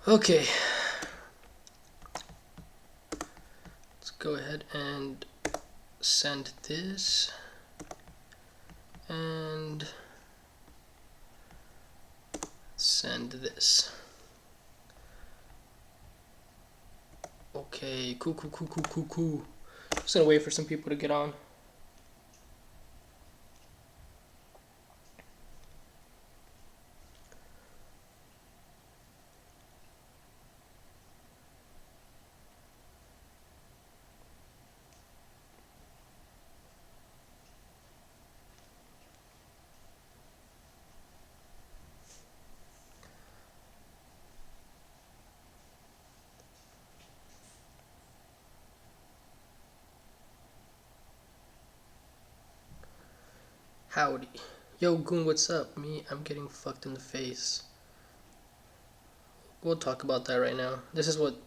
Okay, let's go ahead and send this and send this. Okay, cool. Just gonna wait for some people to get on. Howdy. Yo, Goon, what's up? I'm getting fucked in the face. We'll talk about that right now. This is what...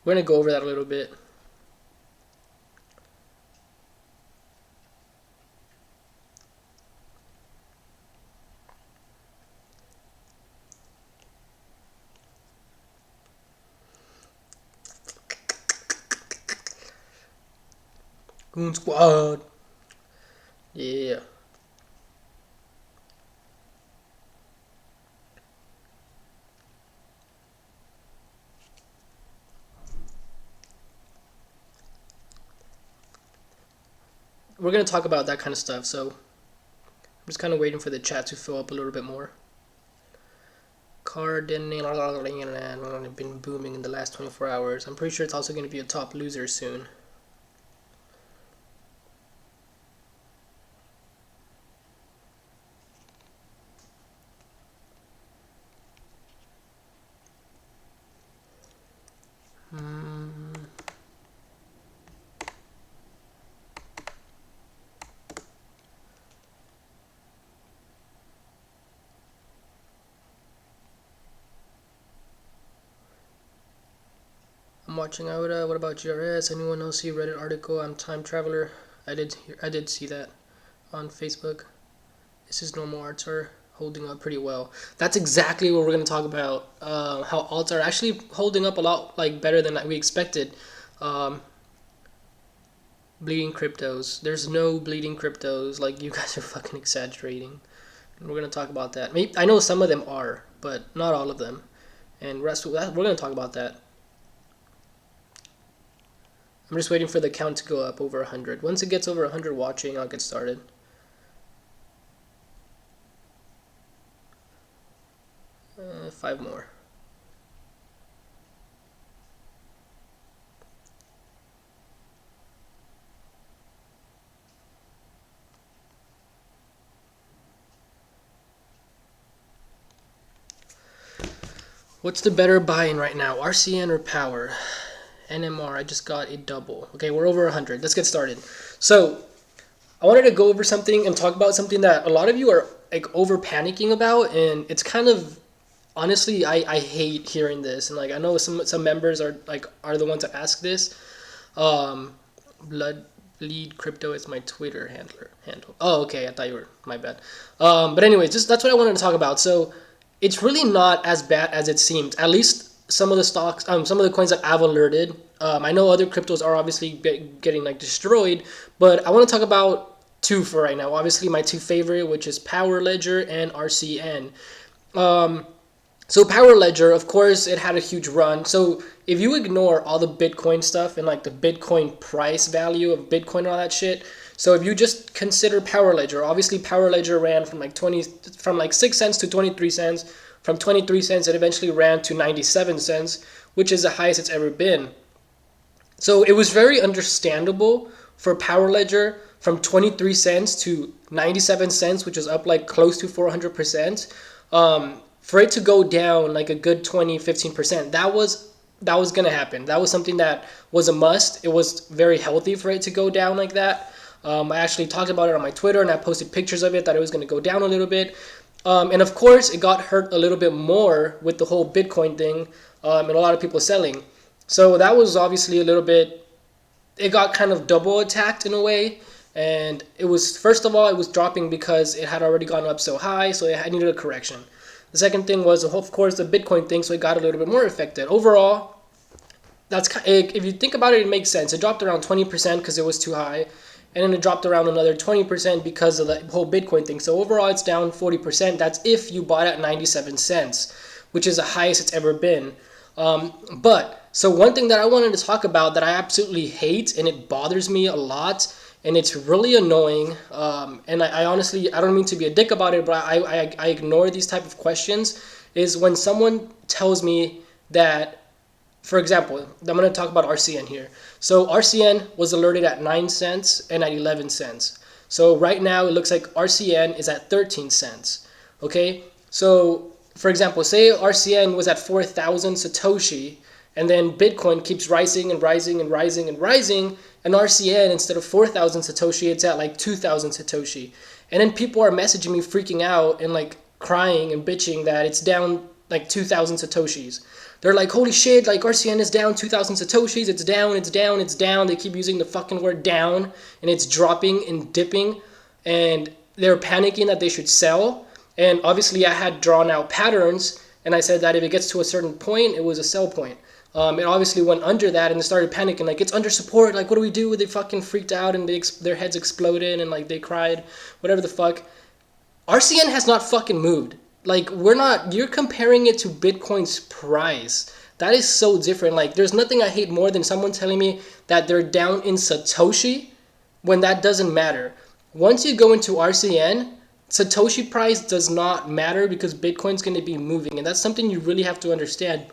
We're gonna go over that a little bit. Goon Squad. Yeah. We're going to talk about that kind of stuff, so I'm just kind of waiting for the chat to fill up a little bit more. Cardinal been booming in the last 24 hours. I'm pretty sure it's also going to be a top loser soon. I'm watching Aura. What about GRS? Anyone else see Reddit article? I'm time traveler. I did see that on Facebook. This is normal arts are holding up pretty well. That's exactly what we're gonna talk about. How alts are actually holding up a lot better than we expected. Bleeding cryptos. There's no bleeding cryptos. Like, you guys are fucking exaggerating. And we're gonna talk about that. Maybe I know some of them are, but not all of them. And we're gonna talk about that. I'm just waiting for the count to go up over 100. Once it gets over 100 watching, I'll get started. Five more. What's the better buy-in right now, RCN or Power? NMR, I just got a double. Okay, we're over 100. Let's get started. So, I wanted to go over something and talk about something that a lot of you are over panicking about, and it's kind of, honestly, I hate hearing this. And I know some members are the ones that ask this. Bleed crypto is my Twitter handle. Oh, okay, I thought you were, my bad. But anyways, that's what I wanted to talk about. So, it's really not as bad as it seems. At least some of the stocks, some of the coins that I've alerted. I know other cryptos are obviously getting destroyed, but I want to talk about two for right now. Obviously, my two favorite, which is PowerLedger and RCN. So PowerLedger, of course, it had a huge run. So if you ignore all the Bitcoin stuff and the Bitcoin price value of Bitcoin and all that shit, so if you just consider PowerLedger, obviously PowerLedger ran from 6 cents to 23 cents. From 23 cents, it eventually ran to 97 cents, which is the highest it's ever been. So it was very understandable for PowerLedger from 23 cents to 97 cents, which is up close to 400%. For it to go down a good 20-15%, that was going to happen. That was something that was a must. It was very healthy for it to go down like that. I actually talked about it on my Twitter, and I posted pictures of it that it was going to go down a little bit. And of course, it got hurt a little bit more with the whole Bitcoin thing, and a lot of people selling. So that was obviously a little bit, it got kind of double attacked in a way. And it was, first of all, it was dropping because it had already gone up so high, so it needed a correction. The second thing was, of course, the Bitcoin thing, so it got a little bit more affected. Overall, if you think about it, it makes sense. It dropped around 20% because it was too high, and then it dropped around another 20% because of the whole Bitcoin thing. So overall, it's down 40%. That's if you bought at 97 cents, which is the highest it's ever been. So one thing that I wanted to talk about that I absolutely hate, and it bothers me a lot, and it's really annoying, and I honestly, I don't mean to be a dick about it, but I ignore these type of questions, is when someone tells me that, for example, I'm going to talk about RCN here. So RCN was alerted at 9 cents and at 11 cents. So right now it looks like RCN is at 13 cents. Okay, so for example, say RCN was at 4,000 Satoshi, and then Bitcoin keeps rising and rising and rising and rising, and RCN, instead of 4,000 Satoshi, it's at like 2,000 Satoshi. And then people are messaging me freaking out and like crying and bitching that it's down like 2,000 Satoshis. They're like, holy shit, like RCN is down 2,000 Satoshis, it's down, it's down, it's down. They keep using the fucking word down, and it's dropping and dipping, and they're panicking that they should sell. And obviously I had drawn out patterns, and I said that if it gets to a certain point, it was a sell point. It obviously went under that, and they started panicking, like, it's under support, like, what do we do? They fucking freaked out, and their heads exploded, and like they cried, whatever the fuck. RCN has not fucking moved. Like, you're comparing it to Bitcoin's price. That is so different. Like, there's nothing I hate more than someone telling me that they're down in Satoshi when that doesn't matter. Once you go into RCN, Satoshi price does not matter because Bitcoin's going to be moving. And that's something you really have to understand.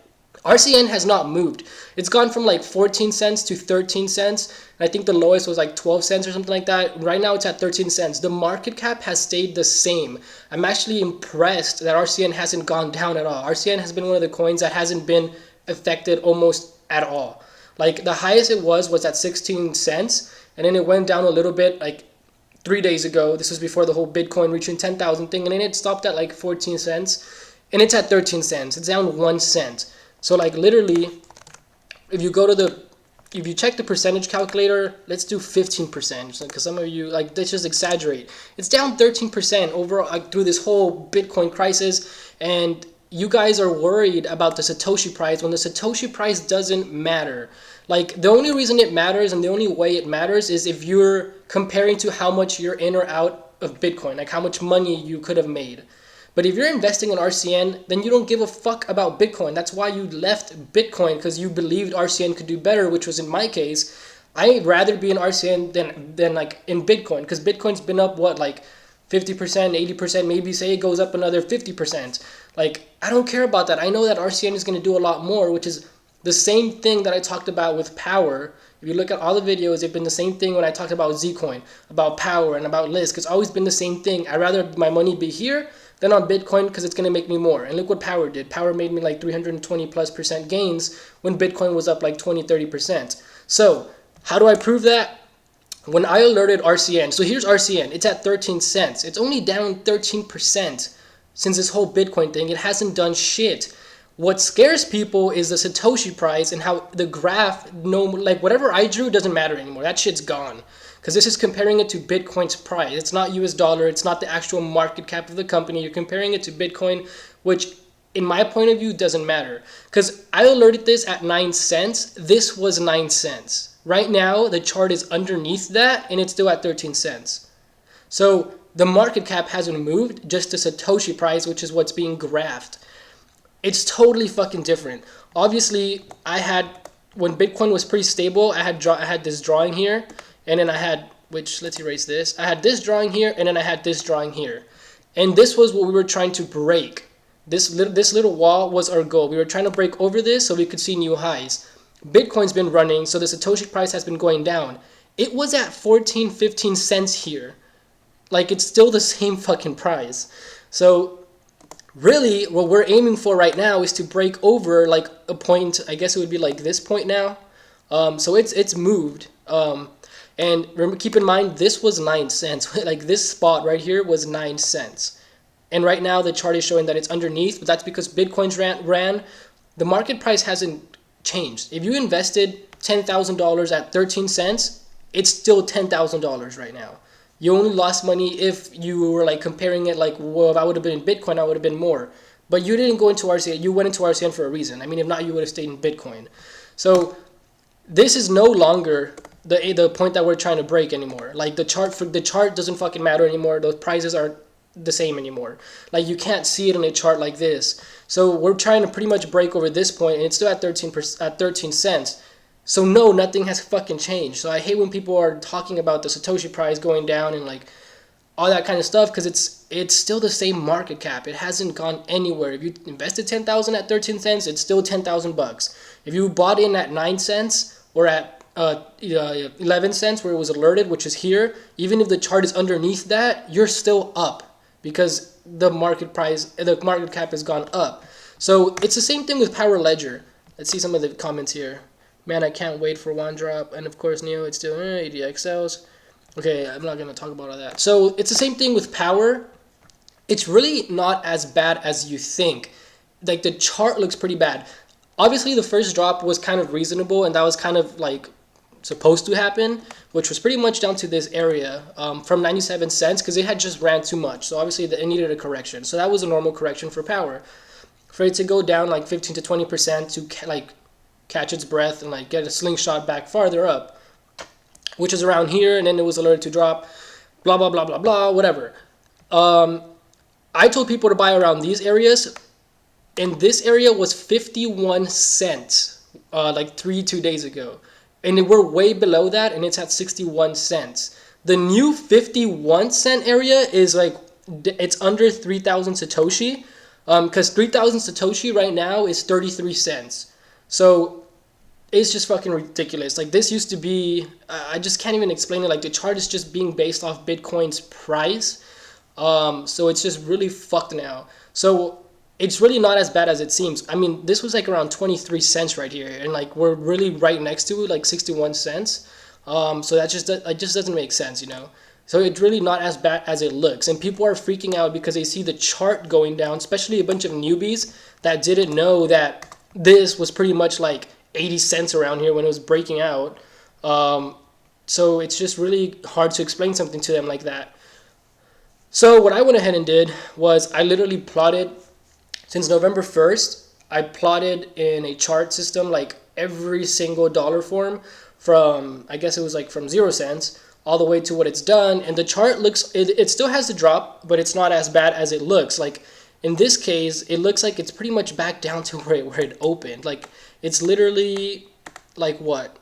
RCN has not moved. It's gone from like 14 cents to 13 cents. And I think the lowest was like 12 cents or something like that. Right now it's at 13 cents. The market cap has stayed the same. I'm actually impressed that RCN hasn't gone down at all. RCN has been one of the coins that hasn't been affected almost at all. Like the highest it was at 16 cents. And then it went down a little bit like 3 days ago. This was before the whole Bitcoin reaching 10,000 thing. And then it stopped at like 14 cents. And it's at 13 cents. It's down 1 cent. So like literally, if you check the percentage calculator, let's do 15%, because some of you, like, let's just exaggerate. It's down 13% overall, like, through this whole Bitcoin crisis, and you guys are worried about the Satoshi price when the Satoshi price doesn't matter. Like, the only reason it matters and the only way it matters is if you're comparing to how much you're in or out of Bitcoin, like how much money you could have made. But if you're investing in RCN, then you don't give a fuck about Bitcoin. That's why you left Bitcoin, because you believed RCN could do better, which was in my case. I'd rather be in RCN than like in Bitcoin, because Bitcoin's been up, what, like 50%, 80%, maybe say it goes up another 50%. Like, I don't care about that. I know that RCN is going to do a lot more, which is the same thing that I talked about with POWR. If you look at all the videos, it's been the same thing when I talked about Zcoin, about POWR, and about Lisk. It's always been the same thing. I'd rather my money be here than on Bitcoin, because it's going to make me more. And look what POWR did. POWR made me like 320+% gains when Bitcoin was up like 20-30%. So how do I prove that? When I alerted RCN, so here's RCN, it's at 13 cents. It's only down 13% since this whole Bitcoin thing. It hasn't done shit. What scares people is the Satoshi price and how the graph, like whatever I drew doesn't matter anymore. That shit's gone. Because this is comparing it to Bitcoin's price. It's not US dollar. It's not the actual market cap of the company. You're comparing it to Bitcoin, which in my point of view doesn't matter. Because I alerted this at 9 cents. This was 9 cents. Right now, the chart is underneath that, and it's still at 13 cents. So the market cap hasn't moved, just the Satoshi price, which is what's being graphed. It's totally fucking different. Obviously, when Bitcoin was pretty stable, I had this drawing here. And then I had, let's erase this. I had this drawing here, and then I had this drawing here. And this was what we were trying to break. This little wall was our goal. We were trying to break over this so we could see new highs. Bitcoin's been running, so the Satoshi price has been going down. It was at 14, 15 cents here. Like, it's still the same fucking price. So really, what we're aiming for right now is to break over like a point. I guess it would be like this point now. So it's moved. And remember, keep in mind, this was 9 cents. Like this spot right here was 9 cents. And right now the chart is showing that it's underneath, but that's because Bitcoin's ran. The market price hasn't changed. If you invested $10,000 at 13 cents, it's still $10,000 right now. You only lost money if you were like comparing it like, well, if I would have been in Bitcoin, I would have been more. But you didn't go into RCN. You went into RCN for a reason. I mean, if not, you would have stayed in Bitcoin. So this is no longer the point that we're trying to break anymore. Like the chart doesn't fucking matter anymore. Those prices aren't the same anymore. Like you can't see it in a chart like this. So we're trying to pretty much break over this point, and it's still at 13 cents. So no, nothing has fucking changed. So I hate when people are talking about the Satoshi price going down and like all that kind of stuff, because it's still the same market cap. It hasn't gone anywhere. If you invested 10,000 at 13 cents, it's still 10,000 bucks. If you bought in at 9 cents or at 11 cents where it was alerted, which is here, even if the chart is underneath that, you're still up because the market cap has gone up. So it's the same thing with PowerLedger. Let's see some of the comments here. Man, I can't wait for one drop. And of course, NEO, it's still ADXLs. Okay, I'm not going to talk about all that. So it's the same thing with Power. It's really not as bad as you think. Like the chart looks pretty bad. Obviously, the first drop was kind of reasonable, and that was kind of like supposed to happen, which was pretty much down to this area from 97 cents because it had just ran too much. So obviously, it needed a correction. So that was a normal correction for Power. For it to go down like 15 to 20% to like catch its breath and like get a slingshot back farther up, which is around here, and then it was alerted to drop, blah, blah, blah, blah, blah, whatever. I told people to buy around these areas, and this area was 51 cents like 2 days ago. And we're way below that, and it's at 61 cents. The new 51 cent area is like, it's under 3,000 Satoshi, because 3,000 Satoshi right now is 33 cents. So it's just fucking ridiculous. Like this used to be, I just can't even explain it. Like the chart is just being based off Bitcoin's price. So it's just really fucked now. So it's really not as bad as it seems. I mean, this was like around 23 cents right here, and like we're really right next to it, like 61 cents. So that just doesn't make sense, you know. So it's really not as bad as it looks, and people are freaking out because they see the chart going down, especially a bunch of newbies that didn't know that this was pretty much like 80 cents around here when it was breaking out. So it's just really hard to explain something to them like that. So what I went ahead and did was I literally plotted, since November 1st, I plotted in a chart system like every single dollar form from, I guess it was like from 0 cents all the way to what it's done. And the chart looks, it still has the drop, but it's not as bad as it looks. Like in this case, it looks like it's pretty much back down to where it opened. Like it's literally like what,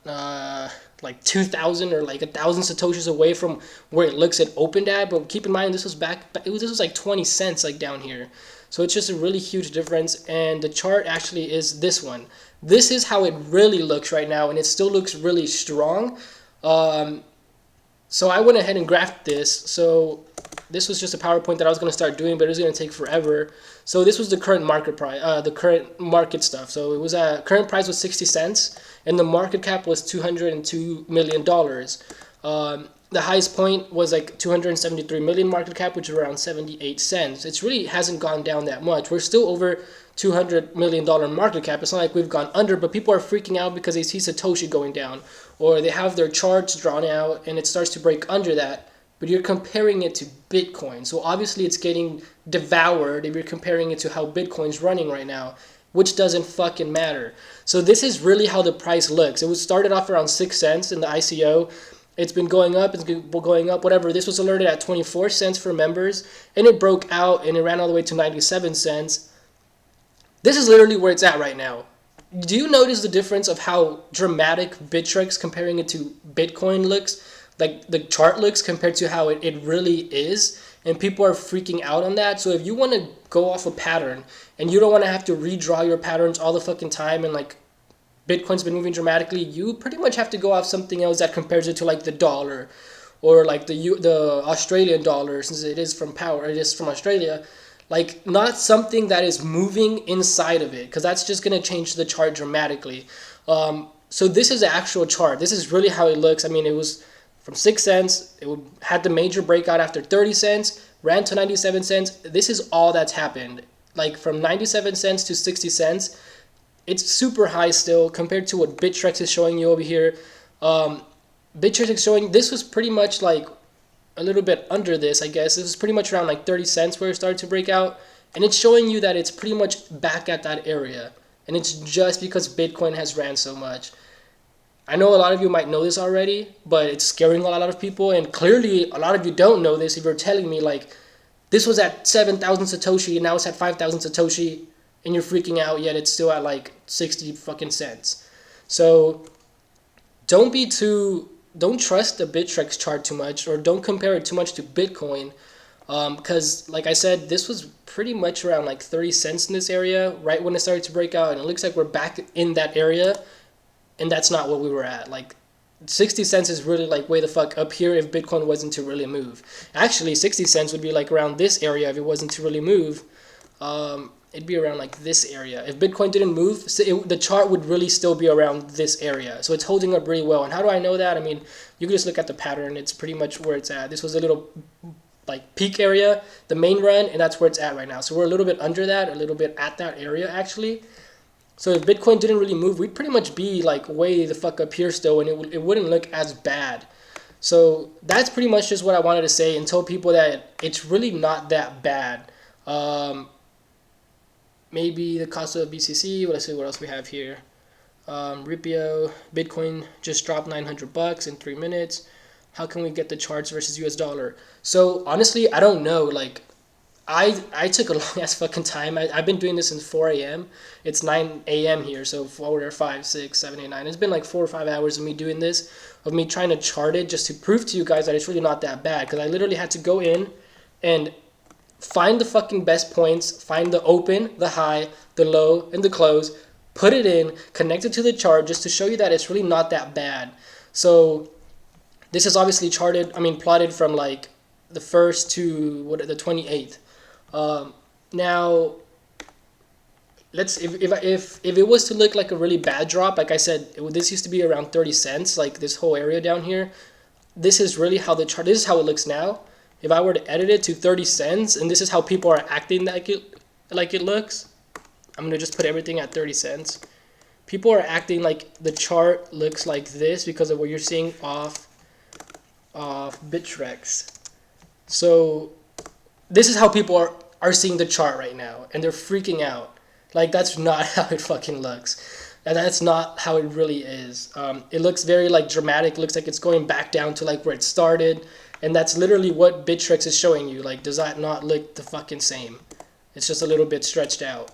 like 2,000 or like 1,000 Satoshis away from where it looks it opened at. But keep in mind, this was this was like 20 cents like down here. So it's just a really huge difference, and the chart actually is this one. This is how it really looks right now, and it still looks really strong. So I went ahead and graphed this. So this was just a PowerPoint that I was going to start doing, but it was going to take forever. So this was the current market price, the current market stuff. So it was current price was 60 cents, and the market cap was $202 million. The highest point was like 273 million market cap, which is around 78 cents. It really hasn't gone down that much. We're still over $200 million market cap. It's not like we've gone under, but people are freaking out because they see Satoshi going down, or they have their charts drawn out and it starts to break under that. But you're comparing it to Bitcoin. So obviously it's getting devoured if you're comparing it to how Bitcoin's running right now, which doesn't fucking matter. So this is really how the price looks. It was started off around 6 cents in the ICO. It's been going up, whatever. This was alerted at 24 cents for members, and it broke out, and it ran all the way to 97 cents. This is literally where it's at right now. Do you notice the difference of how dramatic Bittrex comparing it to Bitcoin looks? Like the chart looks compared to how it really is, and people are freaking out on that. So if you want to go off a pattern, and you don't want to have to redraw your patterns all the fucking time, and like Bitcoin's been moving dramatically, you pretty much have to go off something else that compares it to like the dollar, or like the Australian dollar, since it is from Australia. Like not something that is moving inside of it, because that's just going to change the chart dramatically. So this is the actual chart. This is really how it looks. I mean, it was from 6 cents. It had the major breakout after 30 cents, ran to 97 cents. This is all that's happened. Like from 97 cents to 60 cents. It's super high still compared to what Bittrex is showing you over here. Bittrex is showing, this was pretty much like a little bit under this, I guess. This was pretty much around like 30 cents where it started to break out. and it's showing you that it's pretty much back at that area, and it's just because Bitcoin has ran so much. I know a lot of you might know this already, but it's scaring a lot of people, and clearly a lot of you don't know this if you're telling me like this was at 7,000 Satoshi and now it's at 5,000 Satoshi and you're freaking out, yet it's still at like 60 fucking cents. So don't trust the Bittrex chart too much, or don't compare it too much to Bitcoin, because like I said, this was pretty much around like 30 cents in this area right when it started to break out, and it looks like we're back in that area, and that's not what we were at. Like 60 cents is really like way the fuck up here if Bitcoin wasn't to really move. Actually 60 cents would be like around this area if it wasn't to really move. It'd be around like this area. If Bitcoin didn't move, the chart would really still be around this area. So it's holding up really well. And how do I know that? I mean, you can just look at the pattern. It's pretty much where it's at. This was a little like peak area, the main run, and that's where it's at right now. So we're a little bit under that, a little bit at that area actually. So if Bitcoin didn't really move, we'd pretty much be like way the fuck up here still, and it wouldn't look as bad. So that's pretty much just what I wanted to say, and tell people that it's really not that bad. Maybe the cost of BCC. Let's see what else we have here. Ripio, Bitcoin just dropped $900 in 3 minutes. How can we get the charts versus US dollar? So honestly, I don't know. Like I took a long ass fucking time. I've been doing this since 4 a.m. It's 9 a.m. here, so 4, 5, 6, 7, 8, 9. It's been like 4 or 5 hours of me doing this, of me trying to chart it just to prove to you guys that it's really not that bad. Because I literally had to go in and find the fucking best points, find the open, the high, the low, and the close, put it in, connect it to the chart just to show you that it's really not that bad. So this is obviously plotted from like the 1st to the 28th. Now, if it was to look like a really bad drop, like I said, this used to be around 30 cents, like this whole area down here. This is really how the chart, this is how it looks now. If I were to edit it to 30 cents, and this is how people are acting like it looks, I'm gonna just put everything at 30 cents. People are acting like the chart looks like this because of what you're seeing off Bittrex. So this is how people are seeing the chart right now, and they're freaking out. Like, that's not how it fucking looks. And that's not how it really is. It looks very like dramatic. It looks like it's going back down to like where it started, and that's literally what Bittrex is showing you. Like, does that not look the fucking same? It's just a little bit stretched out,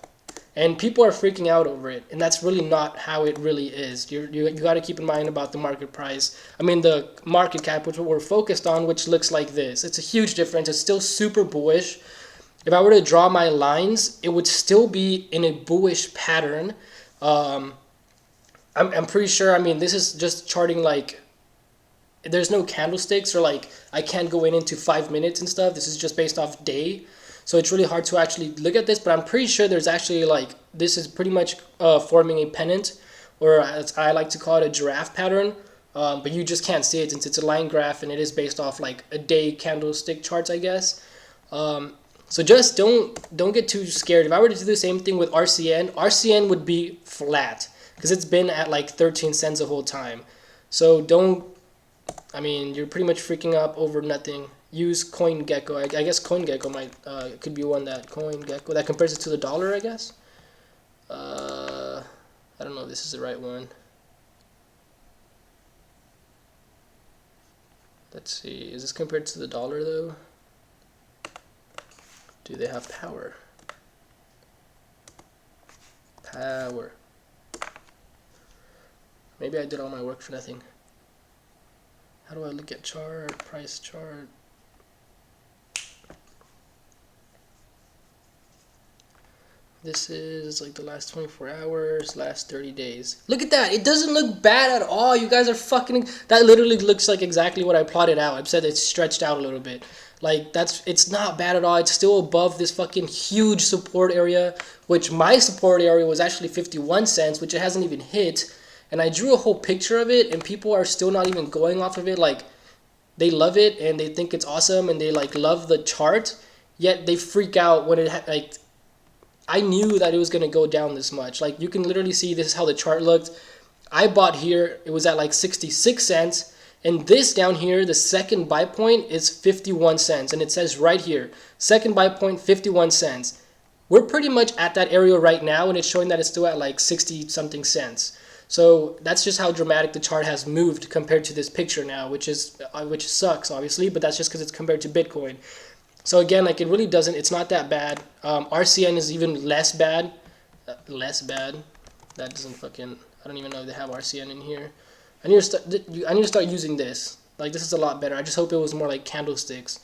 and people are freaking out over it, and that's really not how it really is. You got to keep in mind about the market price. I mean, the market cap, which we're focused on, which looks like this. It's a huge difference. It's still super bullish. If I were to draw my lines, it would still be in a bullish pattern. I'm pretty sure. I mean, this is just charting like, there's no candlesticks, or like I can't go into 5 minutes and stuff. This is just based off day. So it's really hard to actually look at this, but I'm pretty sure there's actually like, this is pretty much forming a pennant, or as I like to call it, a giraffe pattern. But you just can't see it since it's a line graph, and it is based off like a day candlestick charts, I guess. So just don't get too scared. If I were to do the same thing with RCN would be flat because it's been at like 13 cents the whole time. So you're pretty much freaking up over nothing. Use CoinGecko. I guess CoinGecko might could be one that CoinGecko that compares it to the dollar, I guess. I don't know if this is the right one. Let's see. Is this compared to the dollar though? Do they have power? Power. Maybe I did all my work for nothing. How do I look at chart, price chart? This is like the last 24 hours, last 30 days. Look at that. It doesn't look bad at all. You guys are fucking... That literally looks like exactly what I plotted out. I've said it's stretched out a little bit. Like, it's not bad at all. It's still above this fucking huge support area, which my support area was actually 51 cents, which it hasn't even hit. And I drew a whole picture of it, and people are still not even going off of it. Like, they love it, and they think it's awesome, and they, like, love the chart. Yet they freak out when it... like, I knew that it was going to go down this much. Like, you can literally see this is how the chart looked. I bought here. It was at, like, 66 cents. And this down here, the second buy point is 51 cents. And it says right here, second buy point, 51 cents. we're pretty much at that area right now, and it's showing that it's still at like 60 something cents. So that's just how dramatic the chart has moved compared to this picture now, which sucks obviously, but that's just because it's compared to Bitcoin. So again, like it really doesn't, it's not that bad. RCN is even less bad. Less bad. That doesn't fucking, I don't even know if they have RCN in here. I need to start using this. Like this is a lot better. I just hope it was more like candlesticks.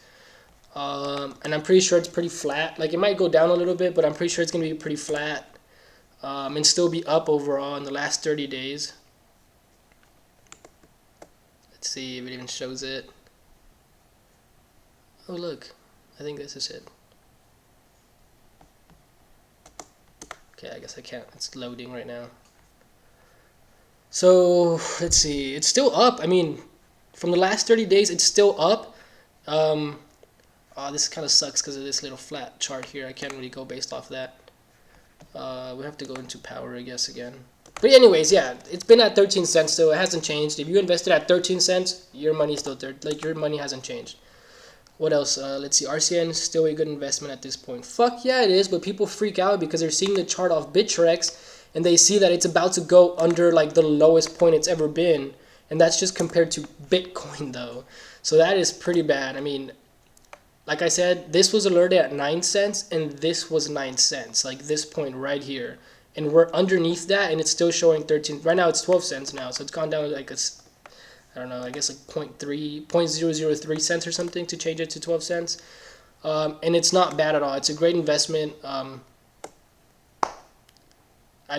And I'm pretty sure it's pretty flat. Like it might go down a little bit, but I'm pretty sure it's gonna be pretty flat. And still be up overall in the last 30 days. Let's see if it even shows it. Oh look, I think this is it. Okay, I guess I can't, it's loading right now. So let's see, it's still up. I mean, from the last 30 days, it's still up. Oh, this kind of sucks because of this little flat chart here. I can't really go based off that. We have to go into Power, I guess, again. But anyways, yeah, it's been at 13 cents still. It hasn't changed. If you invested at 13 cents, your money's still there. Like, your money hasn't changed. What else? Let's see. RCN is still a good investment at this point. Fuck yeah, it is. But people freak out because they're seeing the chart off Bittrex, and they see that it's about to go under, like, the lowest point it's ever been. And that's just compared to Bitcoin, though. So that is pretty bad. I mean, like I said, this was alerted at 9 cents, and this was 9 cents, like this point right here. And we're underneath that, and it's still showing 13. Right now, it's 12 cents now, so it's gone down to like I don't know, I guess like 0.003 cents or something to change it to 12 cents. And it's not bad at all. It's a great investment. I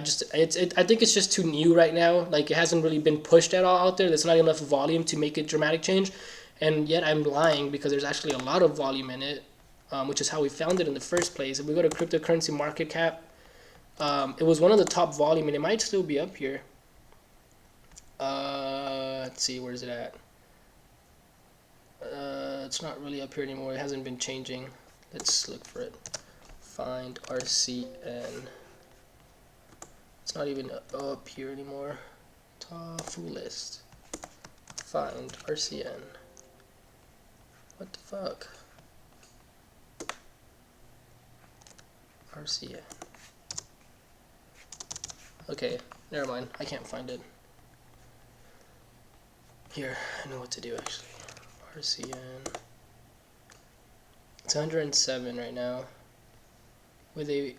think it's just too new right now. Like, it hasn't really been pushed at all out there. There's not enough volume to make a dramatic change. And yet I'm lying because there's actually a lot of volume in it, which is how we found it in the first place. If we go to cryptocurrency market cap, it was one of the top volume, and it might still be up here. Let's see, where's it at? It's not really up here anymore. It hasn't been changing. Let's look for it. Find RCN. It's not even up here anymore. Full list. Find RCN. What the fuck? RCN. Okay, never mind. I can't find it. Here, I know what to do actually. RCN. It's 107 right now. With a...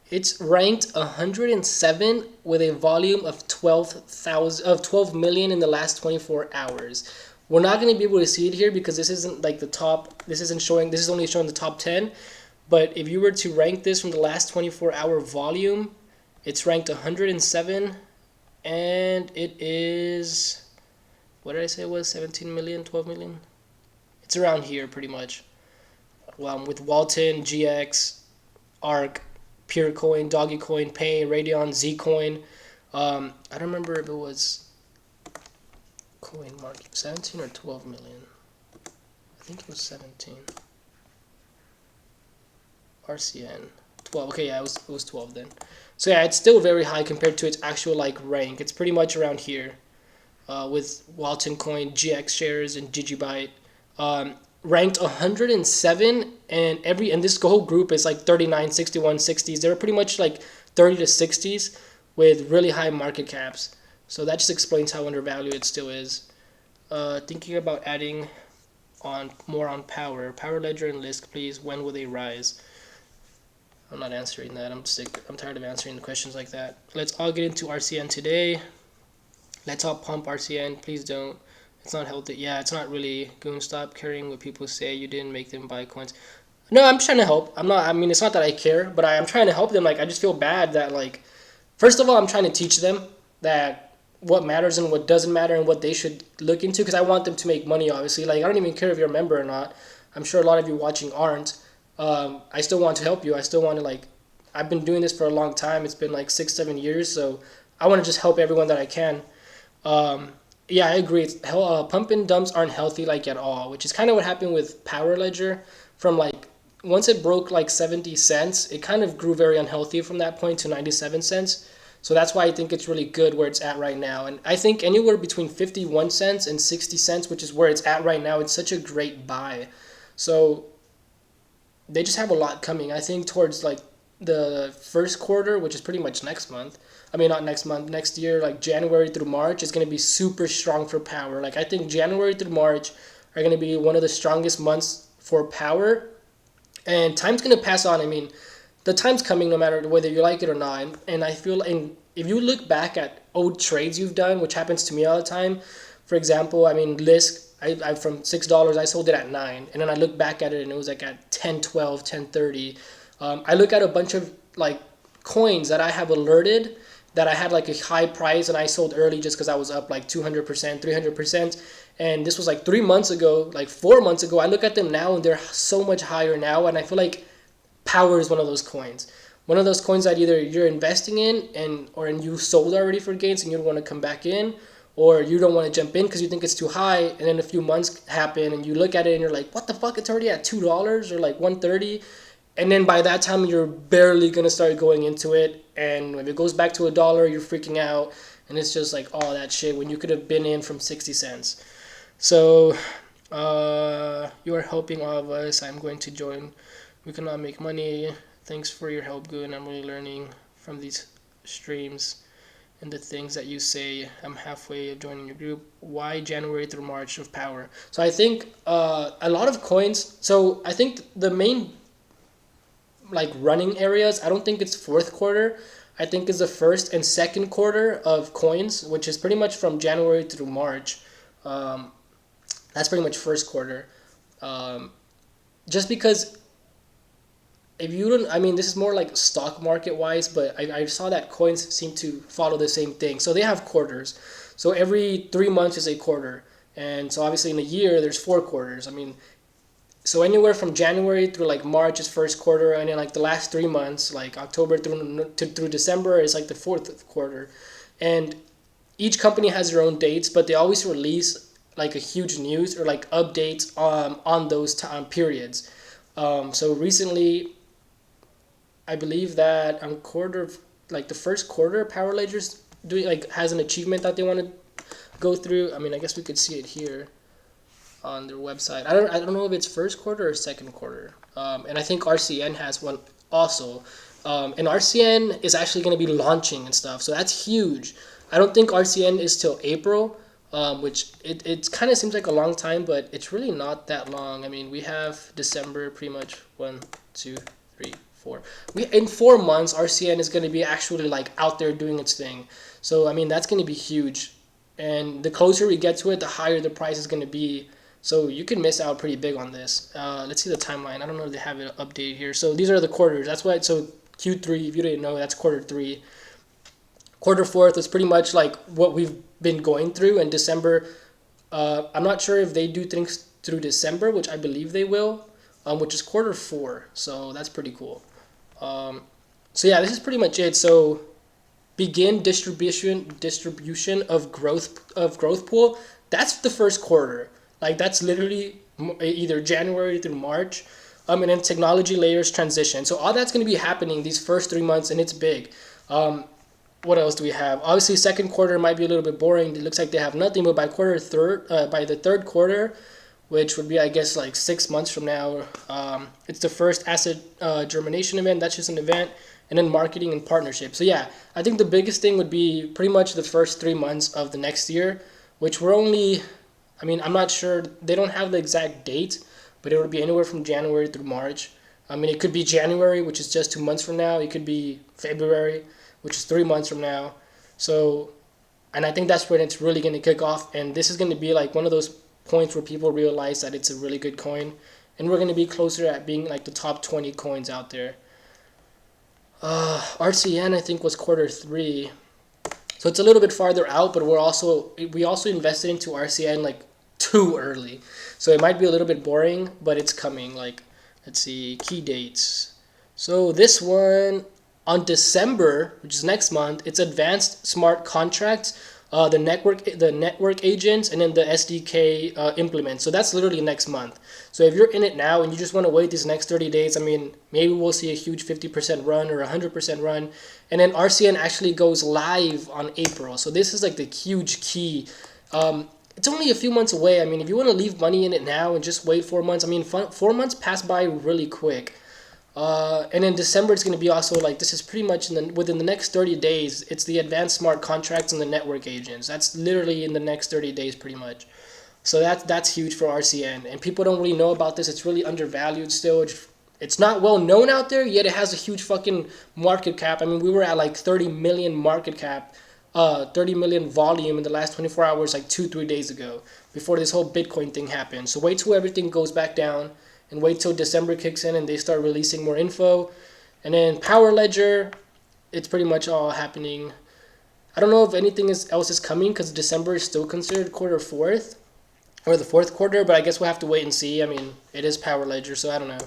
It's ranked 107 with a volume of 12 million in the last 24 hours. We're not going to be able to see it here because this isn't like the top, this is only showing the top 10. But if you were to rank this from the last 24-hour volume, it's ranked 107, and it is, what did I say it was, 17 million, 12 million? It's around here pretty much. With Walton, GX, ARC, Purecoin, Dogecoin, Pay, Radeon, Zcoin. I don't remember if it was coinmarket, 17 or 12 million. I think it was 17. RCN 12. Okay, yeah, it was 12 then. So yeah, it's still very high compared to its actual like rank. It's pretty much around here, with Walton Coin, GX shares, and Gigabyte. Ranked 107, and this whole group is like 39, 61, 60s. They're pretty much like 30 to 60s with really high market caps. So that just explains how undervalued it still is. Thinking about adding more on PowerLedger and Lisk, please. When will they rise? I'm not answering that. I'm tired of answering the questions like that. Let's all get into RCN today. Let's all pump RCN. Please don't. It's not healthy. Yeah, it's not really. Goon, stop caring what people say. You didn't make them buy coins. No, I'm trying to help. I mean, it's not that I care, but I'm trying to help them. Like, I just feel bad that, like, first of all, I'm trying to teach them that what matters and what doesn't matter and what they should look into, because I want them to make money, obviously. Like, I don't even care if you're a member or not. I'm sure a lot of you watching aren't. I still want to help you. I still want to, like, I've been doing this for a long time. It's been like 6-7 years, so I want to just help everyone that I can. Yeah, I agree. Pump and dumps aren't healthy like at all, which is kind of what happened with PowerLedger. From like, once it broke like 70 cents, it kind of grew very unhealthy from that point to 97 cents. So that's why I think it's really good where it's at right now. And I think anywhere between 51 cents and 60 cents, which is where it's at right now, it's such a great buy. So they just have a lot coming. I think towards like the first quarter, which is pretty much next month. I mean, not next month, next year, like January through March is going to be super strong for Power. Like, I think January through March are going to be one of the strongest months for Power. And time's going to pass on. I mean, the time's coming no matter whether you like it or not. And I feel, and if you look back at old trades you've done, which happens to me all the time, for example, I mean, Lisk, I from $6, I sold it at 9. And then I look back at it and it was like at 10, 12, 10.30. I look at a bunch of like coins that I have alerted that I had like a high price and I sold early just because I was up like 200%, 300%. And this was like 3 months ago, like 4 months ago. I look at them now and they're so much higher now. And I feel like Power is one of those coins. One of those coins that either you're investing in and you sold already for gains and you don't want to come back in, or you don't want to jump in because you think it's too high, and then a few months happen and you look at it and you're like, what the fuck, it's already at $2 or like 130. And then by that time you're barely gonna start going into it, and if it goes back to $1 you're freaking out, and it's just like, oh, that shit, when you could have been in from 60 cents. So you are helping all of us. I'm going to join. We cannot make money. Thanks for your help, GOON. I'm really learning from these streams and the things that you say. I'm halfway of joining your group. Why January through March of Power? So I think a lot of coins. So I think the main like running areas, I don't think it's fourth quarter. I think it's the first and second quarter of coins, which is pretty much from January through March. That's pretty much first quarter. Just because if you don't, I mean, this is more like stock market wise, but I saw that coins seem to follow the same thing. So they have quarters. So every 3 months is a quarter. And so obviously in a year, there's 4 quarters. I mean, so anywhere from January through like March is first quarter, and then like the last 3 months, like October through December, is like the fourth quarter. And each company has their own dates, but they always release like a huge news or like updates on those time periods. So recently, I believe that on like the first quarter, PowerLedger's doing like has an achievement that they want to go through. I mean, I guess we could see it here on their website. I don't know if it's first quarter or second quarter. And I think RCN has one also. And RCN is actually going to be launching and stuff, so that's huge. I don't think RCN is till April, which it kind of seems like a long time, but it's really not that long. I mean, we have December pretty much 1, 2, 3, 4. In 4 months, RCN is going to be actually like out there doing its thing. So I mean, that's going to be huge. And the closer we get to it, the higher the price is going to be. So you can miss out pretty big on this. Let's see the timeline. I don't know if they have it updated here. So these are the quarters. That's why. So Q3, if you didn't know, that's quarter 3. Quarter 4th is pretty much like what we've been going through. And December, I'm not sure if they do things through December, which I believe they will, which is quarter 4. So that's pretty cool. So yeah, this is pretty much it. So begin distribution of growth pool. That's the first quarter. Like that's literally either January through March. And then technology layers transition. So all that's going to be happening these first 3 months, and it's big. What else do we have? Obviously, second quarter might be a little bit boring. It looks like they have nothing, but by the third quarter, which would be, I guess, like 6 months from now, it's the first asset germination event. That's just an event. And then marketing and partnership. So yeah, I think the biggest thing would be pretty much the first 3 months of the next year, which we're only, I mean, I'm not sure. They don't have the exact date, but it would be anywhere from January through March. I mean, it could be January, which is just 2 months from now. It could be February, which is 3 months from now. So, and I think that's when it's really going to kick off. And this is going to be like one of those points where people realize that it's a really good coin. And we're going to be closer at being like the top 20 coins out there. RCN, I think, was quarter 3. So it's a little bit farther out, but we also invested into RCN like too early. So it might be a little bit boring, but it's coming. Like, let's see, key dates. So this one, on December, which is next month, it's advanced smart contracts, the network agents, and then the SDK implement. So that's literally next month. So if you're in it now and you just want to wait these next 30 days, I mean, maybe we'll see a huge 50% run or 100% run. And then RCN actually goes live on April. So this is like the huge key. It's only a few months away. I mean, if you want to leave money in it now and just wait 4 months, I mean, 4 months pass by really quick. And in December, it's going to be also like, this is pretty much within the next 30 days. It's the advanced smart contracts and the network agents. That's literally in the next 30 days, pretty much. So that's huge for RCN. And people don't really know about this. It's really undervalued still. It's not well known out there, yet it has a huge fucking market cap. I mean, we were at like 30 million market cap, 30 million volume in the last 24 hours, like 2-3 days ago, before this whole Bitcoin thing happened. So wait till everything goes back down, and wait till December kicks in and they start releasing more info. And then PowerLedger, it's pretty much all happening. I don't know if anything else is coming, because December is still considered quarter fourth, or the fourth quarter, but I guess we'll have to wait and see. I mean, it is PowerLedger, so I don't know.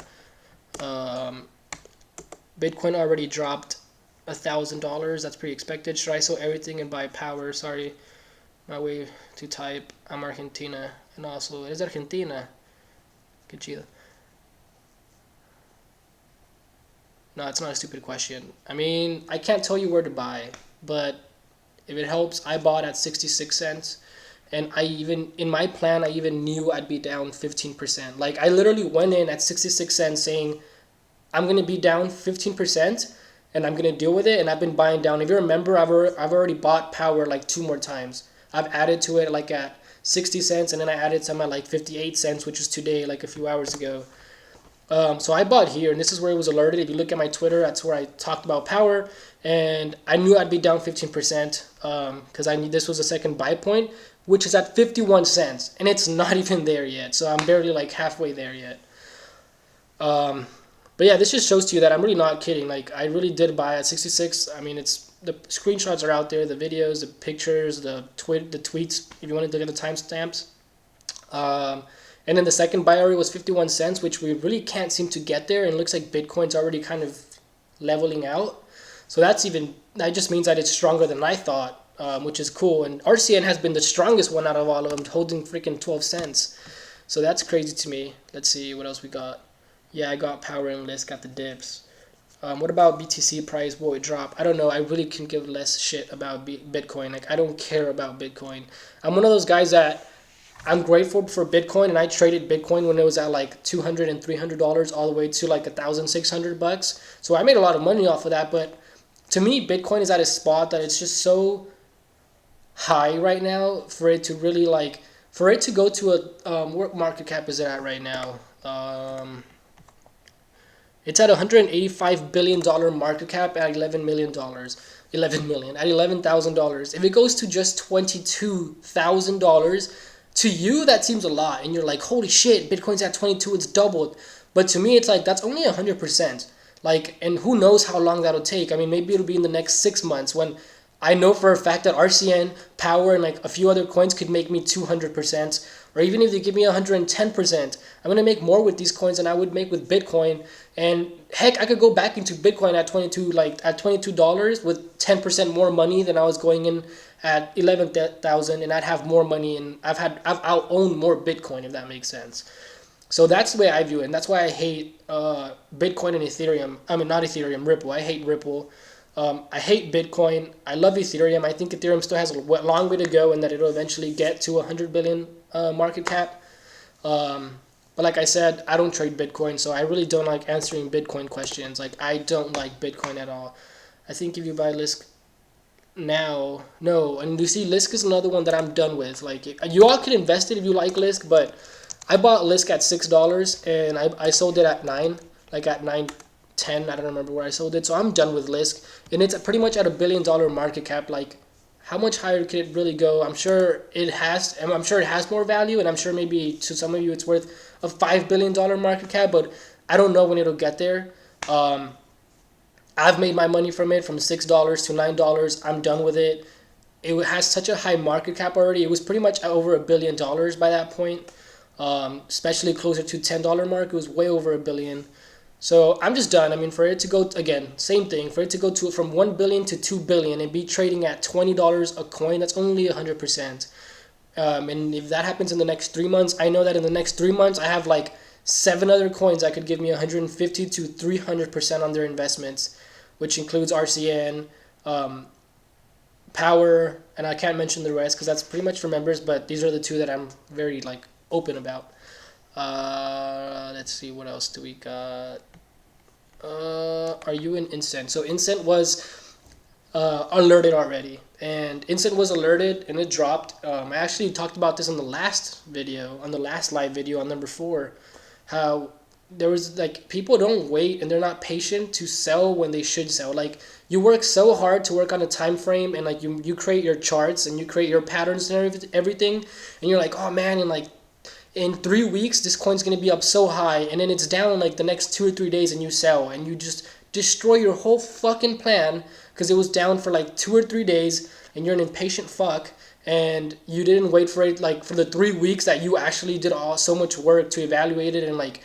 Bitcoin already dropped $1,000. That's pretty expected. Should I sell everything and buy Power? Sorry, my way to type. I'm Argentina, and also it is Argentina. Que chido. No, it's not a stupid question. I mean, I can't tell you where to buy, but if it helps, I bought at 66 cents. And in my plan, I even knew I'd be down 15%. Like, I literally went in at 66 cents saying, I'm going to be down 15% and I'm going to deal with it. And I've been buying down. If you remember, I've already bought Power like 2 more times. I've added to it like at 60 cents, and then I added some at like 58 cents, which was today, like a few hours ago. So I bought here, and this is where it was alerted. If you look at my Twitter, that's where I talked about Power, and I knew I'd be down 15% because I knew this was a second buy point, which is at 51 cents, and it's not even there yet. So I'm barely like halfway there yet. But yeah, this just shows to you that I'm really not kidding. Like, I really did buy at 66. I mean, it's the screenshots are out there, the videos, the pictures, the tweets, if you want to look at the timestamps. And then the second buy area was 51 cents, which we really can't seem to get there. And it looks like Bitcoin's already kind of leveling out. So that just means that it's stronger than I thought, which is cool. And RCN has been the strongest one out of all of them, holding freaking 12 cents. So that's crazy to me. Let's see what else we got. Yeah, I got Power and List, got the dips. What about BTC price? Will it drop? I don't know. I really can give less shit about Bitcoin. Like, I don't care about Bitcoin. I'm one of those guys that I'm grateful for Bitcoin, and I traded Bitcoin when it was at like $200 and $300 all the way to like $1,600. So I made a lot of money off of that. But to me, Bitcoin is at a spot that it's just so high right now for it to really like, for it to go to a, what market cap is it at right now? It's at $185 billion market cap at $11 million. 11 million at $11,000. If it goes to just $22,000, to you that seems a lot, and you're like, holy shit, Bitcoin's at 22, it's doubled. But to me, it's like, that's only 100%. Like, and who knows how long that'll take. I mean, maybe it'll be in the next 6 months, when I know for a fact that RCN, Power, and like a few other coins could make me 200%, or even if they give me 110%, I'm gonna make more with these coins than I would make with Bitcoin. And heck, I could go back into Bitcoin at $22 with 10% more money than I was going in at 11,000, and I'd have more money, and I'll own more Bitcoin, if that makes sense. So that's the way I view it, and that's why I hate Bitcoin and Ethereum. I mean, not Ethereum, Ripple. I hate Ripple. I hate Bitcoin. I love Ethereum. I think Ethereum still has a long way to go, and that it'll eventually get to 100 billion market cap. But like I said, I don't trade Bitcoin, so I really don't like answering Bitcoin questions. Like, I don't like Bitcoin at all. I think if you buy Lisk now, no. And you see, Lisk is another one that I'm done with. Like, you all can invest it if you like Lisk, but I bought Lisk at $6, and I sold it at 9, like at 9.10. I don't remember where I sold it. So I'm done with Lisk, and it's pretty much at $1 billion market cap. Like, how much higher can it really go? I'm sure it has. I'm sure it has more value, and I'm sure maybe to some of you it's worth a $5 billion market cap, but I don't know when it'll get there. I've made my money from it, from $6 to $9. I'm done with it. It has such a high market cap already. It was pretty much over $1 billion by that point, especially closer to $10 mark. It was way over $1 billion. So I'm just done. I mean, for it to go, again, same thing, for it to go to from 1 billion to 2 billion and be trading at $20 a coin, that's only 100%. And if that happens in the next 3 months, I know that in the next 3 months, I have like 7 other coins that could give me 150 to 300% on their investments, which includes RCN, Power, and I can't mention the rest because that's pretty much for members, but these are the 2 that I'm very like open about. Let's see, what else do we got? Are you in Incent? So Incent was alerted already, and Incent was alerted and it dropped. I actually talked about this on the last video, on the last live video on number 4, how there was like people don't wait and they're not patient to sell when they should sell. Like you work so hard to work on a time frame, and like you create your charts and you create your patterns and everything, and you're like, oh man, and like in 3 weeks this coin's gonna be up so high, and then it's down like the next 2 or 3 days and you sell and you just destroy your whole fucking plan because it was down for like 2 or 3 days and you're an impatient fuck and you didn't wait for it like for the 3 weeks that you actually did all so much work to evaluate it and like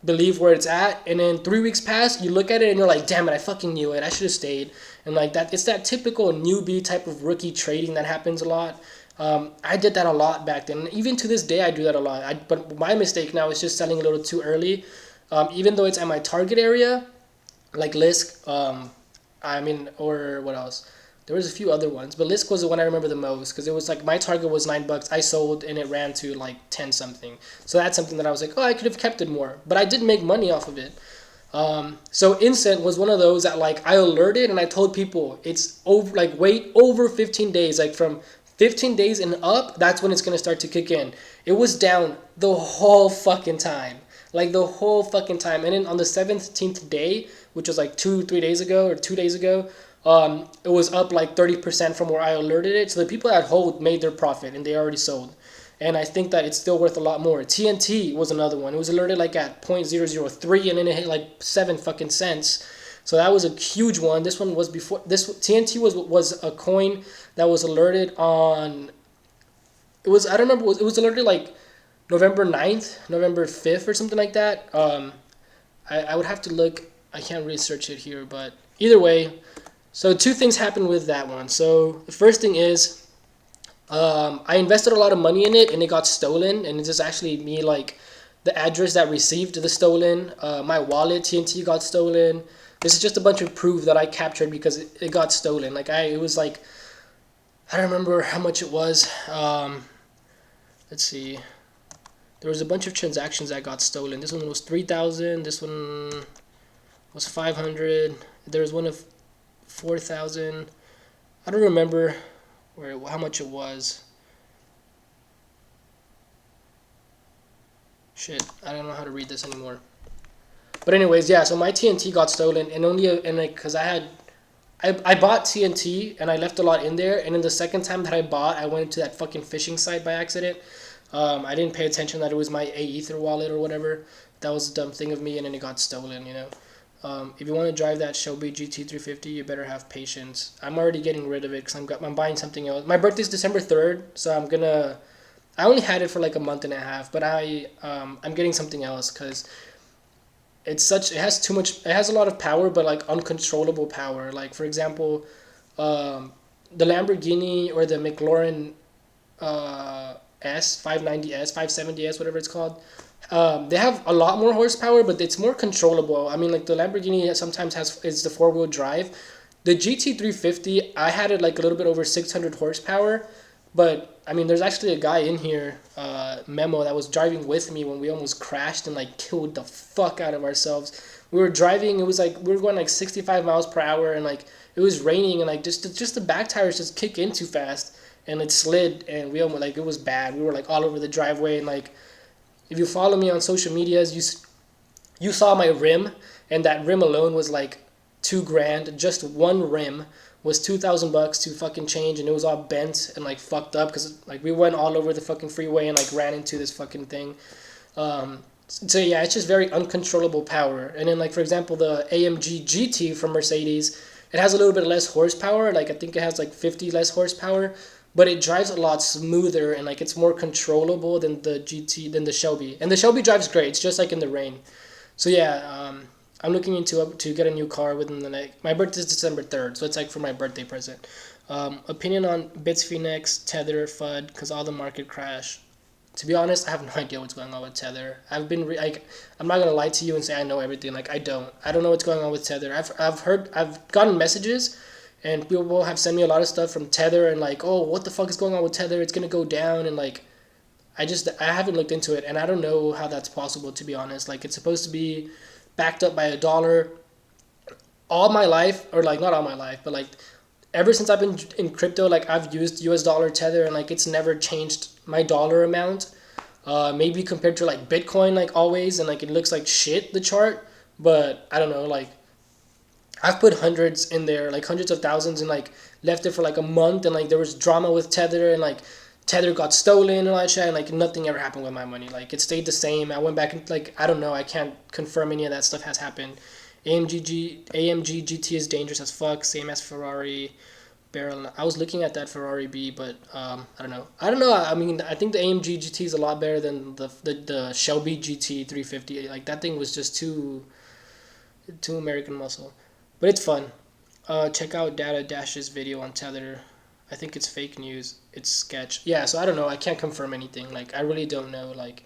believe where it's at, and then 3 weeks pass, you look at it and you're like, damn it, I fucking knew it, I should have stayed. And like that, it's that typical newbie type of rookie trading that happens a lot. I did that a lot back then. Even to this day, I do that a lot. But my mistake now is just selling a little too early. Even though it's at my target area, like Lisk, or what else? There was a few other ones, but Lisk was the one I remember the most because it was like my target was $9. I sold and it ran to like 10 something. So that's something that I was like, oh, I could have kept it more, but I did make money off of it. So Incent was one of those that like I alerted and I told people it's over, like wait over 15 days, like from 15 days and up, that's when it's gonna start to kick in. It was down the whole fucking time, like the whole fucking time. And then on the 17th day, which was like 2 3 days ago or 2 days ago, it was up like 30% from where I alerted it. So the people that hold made their profit and they already sold. And I think that it's still worth a lot more. TNT was another one. It was alerted like at 0.003 and then it hit like 7 fucking cents. So that was a huge one. This one was before this. TNT was a coin that was alerted on. It was, I don't remember. It was alerted like November 9th, November 5th, or something like that. I would have to look. I can't research it here, but either way. So 2 things happened with that one. So the first thing is, I invested a lot of money in it and it got stolen. And it's just actually me, like the address that received the stolen, my wallet, TNT, got stolen. This is just a bunch of proof that I captured because it got stolen. Like it was like, I don't remember how much it was. Let's see. There was a bunch of transactions that got stolen. This one was 3,000. This one was 500. There was one of 4,000. I don't remember how much it was. Shit, I don't know how to read this anymore. But anyways, yeah. So my TNT got stolen, and because I bought TNT and I left a lot in there, and then the second time that I bought, I went into that fucking phishing site by accident. I didn't pay attention that it was my Aether wallet or whatever. That was a dumb thing of me, and then it got stolen. If you want to drive that Shelby GT350, you better have patience. I'm already getting rid of it because I'm buying something else. My birthday's December 3rd, so I only had it for like a month and a half, but I'm getting something else because it has a lot of power, but like uncontrollable power. Like for example, the Lamborghini or the McLaren S590S, 570S, whatever it's called. They have a lot more horsepower, but it's more controllable. I mean, like the Lamborghini sometimes is the 4-wheel drive. The GT350, I had it like a little bit over 600 horsepower, but I mean, there's actually a guy in here, Memo, that was driving with me when we almost crashed and like killed the fuck out of ourselves. We were driving, it was like we were going like 65 miles per hour, and like it was raining, and like just the back tires just kick in too fast, and it slid, and we almost, like, it was bad. We were like all over the driveway, and like if you follow me on social medias, you saw my rim, and that rim alone was like $2,000. Just one rim was $2,000 to fucking change, and it was all bent and like fucked up because like we went all over the fucking freeway and like ran into this fucking thing. So yeah, it's just very uncontrollable power. And then like for example, the AMG GT from Mercedes, it has a little bit less horsepower. Like I think it has like 50 less horsepower, but it drives a lot smoother and like it's more controllable than the Shelby. And the Shelby drives great. It's just like in the rain. So yeah, I'm looking to get a new car within the next. My birthday is December 3rd, so it's like for my birthday present. Opinion on Bits Phoenix, Tether, FUD, because all the market crash. To be honest, I have no idea what's going on with Tether. I'm not gonna lie to you and say I know everything. Like I don't know what's going on with Tether. I've gotten messages, and people have sent me a lot of stuff from Tether and like, oh, what the fuck is going on with Tether? It's gonna go down, and like, I haven't looked into it, and I don't know how that's possible, to be honest. Like it's supposed to be backed up by a dollar. all my life, or like not all my life, but like ever since I've been in crypto, like I've used US dollar Tether, and like it's never changed my dollar amount. Maybe compared to like Bitcoin, like always, and like it looks like shit, the chart. But I don't know, like I've put hundreds in there, like hundreds of thousands, and like left it for like a month, and like there was drama with Tether, and like Tether got stolen and all that shit, and like nothing ever happened with my money. Like it stayed the same. I went back and like I don't know, I can't confirm any of that stuff has happened. AMG GT is dangerous as fuck, same as Ferrari barrel. I was looking at that Ferrari B, but I don't know. I don't know. I mean, I think the AMG GT is a lot better than the Shelby GT 350. Like that thing was just too American muscle, but it's fun. Check out Data Dash's video on Tether. I think it's fake news. It's sketch. Yeah, so I don't know. I can't confirm anything. Like I really don't know. Like,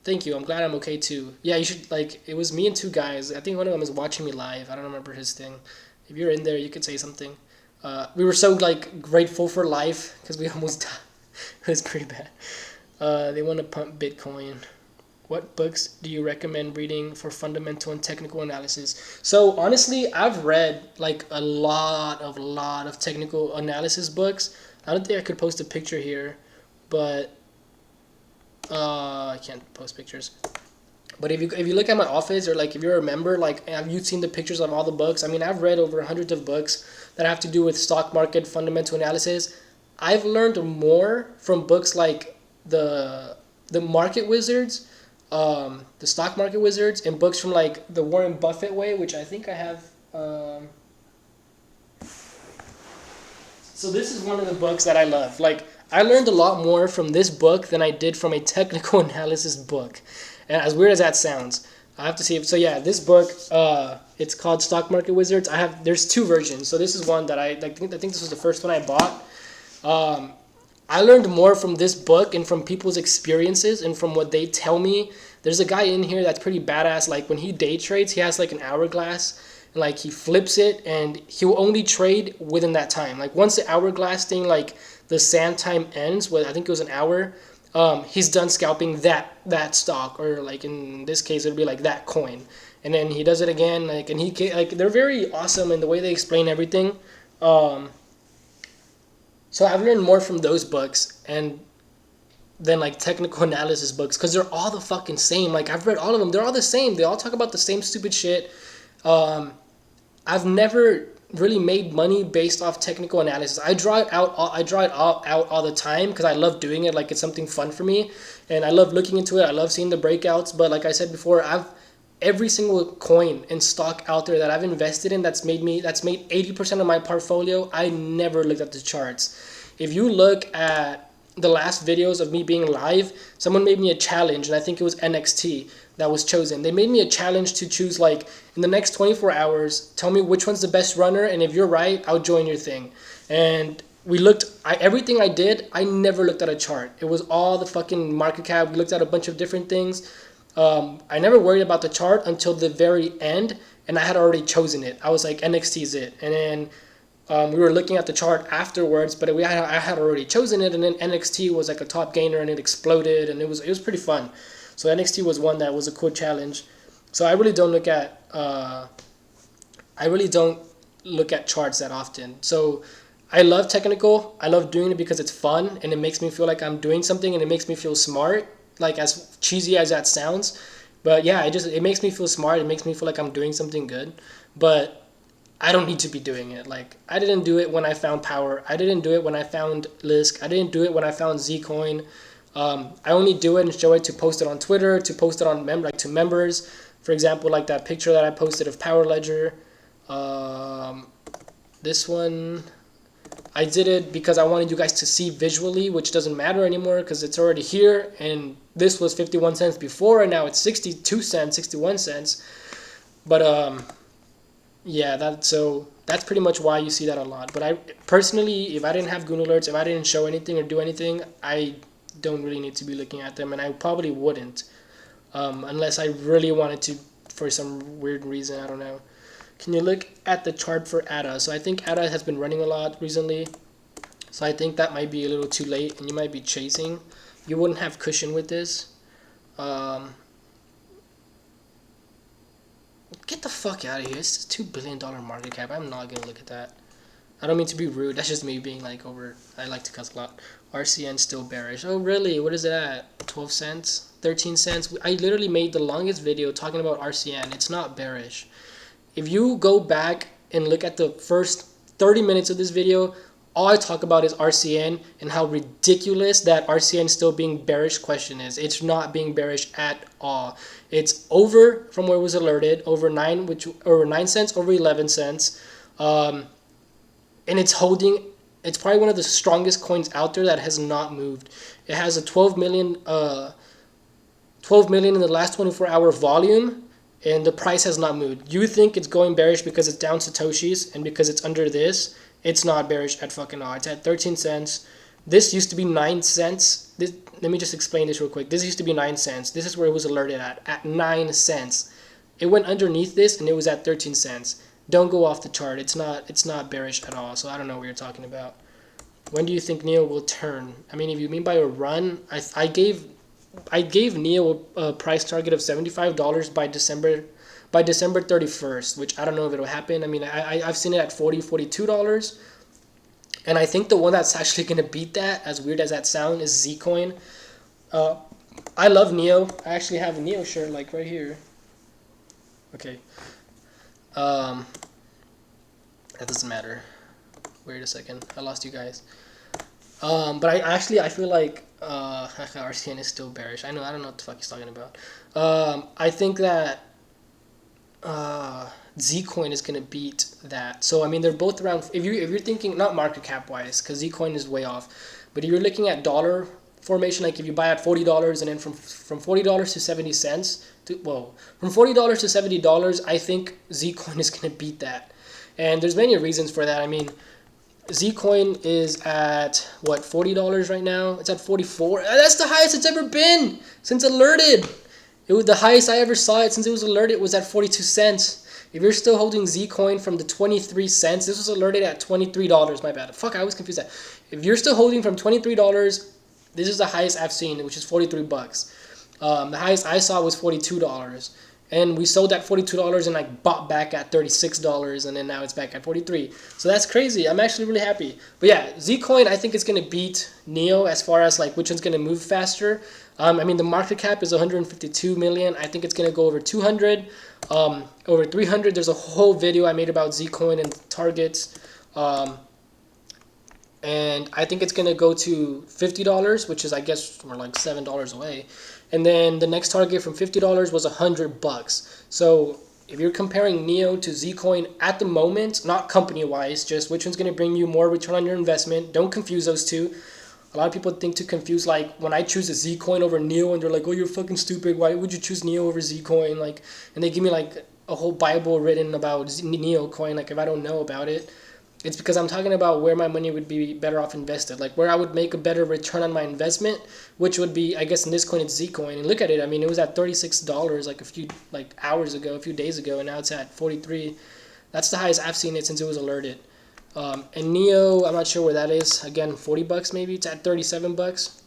thank you. I'm glad I'm okay too. Yeah, you should like. It was me and two guys. I think one of them is watching me live. I don't remember his thing. If you're in there, you could say something. We were so like grateful for life because we almost died. It was pretty bad. They want to pump Bitcoin. What books do you recommend reading for fundamental and technical analysis? So honestly, I've read like a lot of technical analysis books. I don't think I could post a picture here, but I can't post pictures. But if you look at my office, or like if you're a member, like have you seen the pictures of all the books? I mean, I've read over hundreds of books that have to do with stock market fundamental analysis. I've learned more from books like the Market Wizards, the Stock Market Wizards, and books from like the Warren Buffett Way, which I think I have. So this is one of the books that I love. Like I learned a lot more from this book than I did from a technical analysis book. And as weird as that sounds, I have to see. So yeah, this book, it's called Stock Market Wizards. There's two versions. So this is one that I think this was the first one I bought. I learned more from this book and from people's experiences and from what they tell me. There's a guy in here that's pretty badass. Like when he day trades, he has like an hourglass, and like he flips it, and he'll only trade within that time. Like once the hourglass thing, like the sand time ends, I think it was an hour. He's done scalping that stock, or like in this case it'll be like that coin, and then he does it again, like, and they're very awesome in the way they explain everything. So I've learned more from those books and than like technical analysis books, because they're all the fucking same. Like I've read all of them, they're all the same. They all talk about the same stupid shit. I've never really made money based off technical analysis. I draw it out all the time because I love doing it. Like it's something fun for me, and I love looking into it. I love seeing the breakouts. But like I said before, every single coin and stock out there that I've invested in that's made 80% of my portfolio, I never looked at the charts. If you look at the last videos of me being live, someone made me a challenge, and I think it was NXT that was chosen. They made me a challenge to choose, like, in the next 24 hours, tell me which one's the best runner, and if you're right, I'll join your thing. And everything I did, I never looked at a chart. It was all the fucking market cap. We looked at a bunch of different things. I never worried about the chart until the very end, and I had already chosen it. I was like, NXT is it. And then we were looking at the chart afterwards, but I had already chosen it, and then NXT was like a top gainer, and it exploded, and it was pretty fun. So NXT was one that was a cool challenge. So I really don't look at charts that often. So I love technical. I love doing it because it's fun, and it makes me feel like I'm doing something, and it makes me feel smart. Like as cheesy as that sounds, but yeah, it makes me feel smart. It makes me feel like I'm doing something good. But I don't need to be doing it. Like I didn't do it when I found Power. I didn't do it when I found Lisk. I didn't do it when I found Zcoin. I only do it and show it to post it on Twitter, to post it on to members. For example, like that picture that I posted of PowerLedger. This one, I did it because I wanted you guys to see visually, which doesn't matter anymore because it's already here. And this was 51 cents before, and now it's 62 cents, 61 cents. But yeah, that's pretty much why you see that a lot. But I personally, if I didn't have GOON alerts, if I didn't show anything or do anything, I don't really need to be looking at them, and I probably wouldn't, unless I really wanted to for some weird reason. I don't know. Can you look at the chart for ADA? So I think ADA has been running a lot recently, so I think that might be a little too late, and you might be chasing. You wouldn't have cushion with this. Get Get the fuck out of here. It's a $2 billion market cap. I'm not gonna look at that. I don't mean to be rude. That's just me being like over. I like to cuss a lot. RCN still bearish. Oh really? What is it at? 12 cents? 13 cents? I literally made the longest video talking about RCN. It's not bearish. If you go back and look at the first 30 minutes of this video, all I talk about is RCN and how ridiculous that RCN still being bearish question is. It's not being bearish at all. It's over from where it was alerted, over 9 cents, over 11 cents. And it's holding. It's probably one of the strongest coins out there that has not moved. It has a 12 million in the last 24-hour volume, and the price has not moved. You think it's going bearish because it's down Satoshis and because it's under this? It's not bearish at fucking all. It's at 13 cents. This used to be 9 cents. Let me just explain this real quick. This used to be 9 cents. This is where it was alerted at 9 cents. It went underneath this and it was at 13 cents. Don't go off the chart. It's not bearish at all. So I don't know what you're talking about. When do you think NEO will turn? I mean, if you mean by a run, I gave NEO a price target of $75 by December 31st, which I don't know if it'll happen. I mean, I've seen it at $40, $42. And I think the one that's actually going to beat that, as weird as that sound, is Zcoin. I love NEO. I actually have a NEO shirt, like, right here. Okay. That doesn't matter. Wait a second. I lost you guys. But I feel like RCN is still bearish. I don't know what the fuck he's talking about. I think that Zcoin is gonna beat that. So I mean, they're both around. If you're thinking not market cap wise, because Zcoin is way off, but if you're looking at dollar formation, like if you buy at $40 and then from $40 to 70 cents from $40 to $70, I think Zcoin is gonna beat that. And there's many reasons for that. I mean, Zcoin is at what, $40 right now? It's at 44. That's the highest it's ever been since alerted. It was the highest I ever saw it since it was alerted was at 42 cents. If you're still holding Zcoin from the 23 cents, this was alerted at $23. My bad. Fuck, I always confuse that. If you're still holding from $23, this is the highest I've seen, which is 43 bucks. The highest I saw was $42. And we sold at $42 and like bought back at $36, and then now it's back at 43. So that's crazy. I'm actually really happy. But yeah, Zcoin, I think it's gonna beat NEO as far as like which one's gonna move faster. I mean, the market cap is 152 million. I think it's gonna go over 200, over 300. There's a whole video I made about Zcoin and targets. And I think it's gonna go to $50, which is, I guess, we're like $7 away. And then the next target from $50 was $100. So if you're comparing NEO to Zcoin at the moment, not company-wise, just which one's going to bring you more return on your investment, don't confuse those two. A lot of people think to confuse, like, when I choose a Zcoin over NEO, and they're like, oh, you're fucking stupid. Why would you choose NEO over Zcoin? Like, and they give me, like, a whole Bible written about NEO coin, like, if I don't know about it. It's because I'm talking about where my money would be better off invested, like where I would make a better return on my investment, which would be, I guess in this coin, it's Zcoin. And look at it. I mean, it was at $36 like a few hours ago, a few days ago, and now it's at 43. That's the highest I've seen it since it was alerted. And NEO, I'm not sure where that is. Again, 40 bucks maybe. It's at 37 bucks.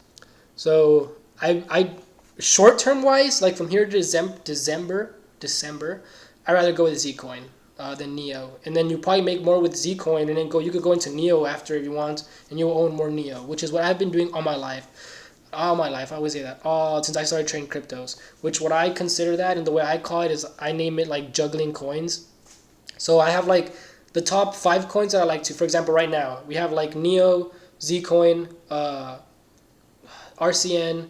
So I short term wise, like from here to December, I'd rather go with Zcoin than NEO. And then you probably make more with Zcoin, and then you could go into NEO after if you want, and you'll own more NEO, which is what I've been doing all my life. All my life, I always say that. Since I started trading cryptos, which what I consider that, and the way I call it is I name it like juggling coins. So I have like the top 5 coins that I like to. For example, right now we have like NEO, Zcoin, RCN,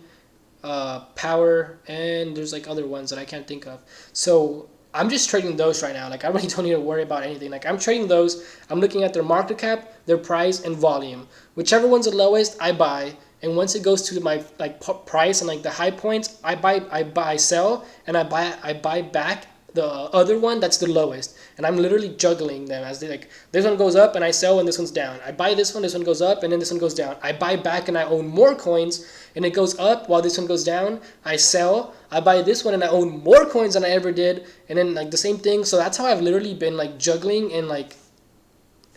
POWR, and there's like other ones that I can't think of. So I'm just trading those right now. Like, I really don't need to worry about anything. Like, I'm trading those. I'm looking at their market cap, their price, and volume. Whichever one's the lowest, I buy. And once it goes to my like price and like the high points, I sell, and I buy back the other one that's the lowest. And I'm literally juggling them as they like, this one goes up and I sell and this one's down. I buy this one goes up and then this one goes down. I buy back and I own more coins and it goes up while this one goes down. I sell, I buy this one and I own more coins than I ever did, and then like the same thing. So that's how I've literally been like juggling and like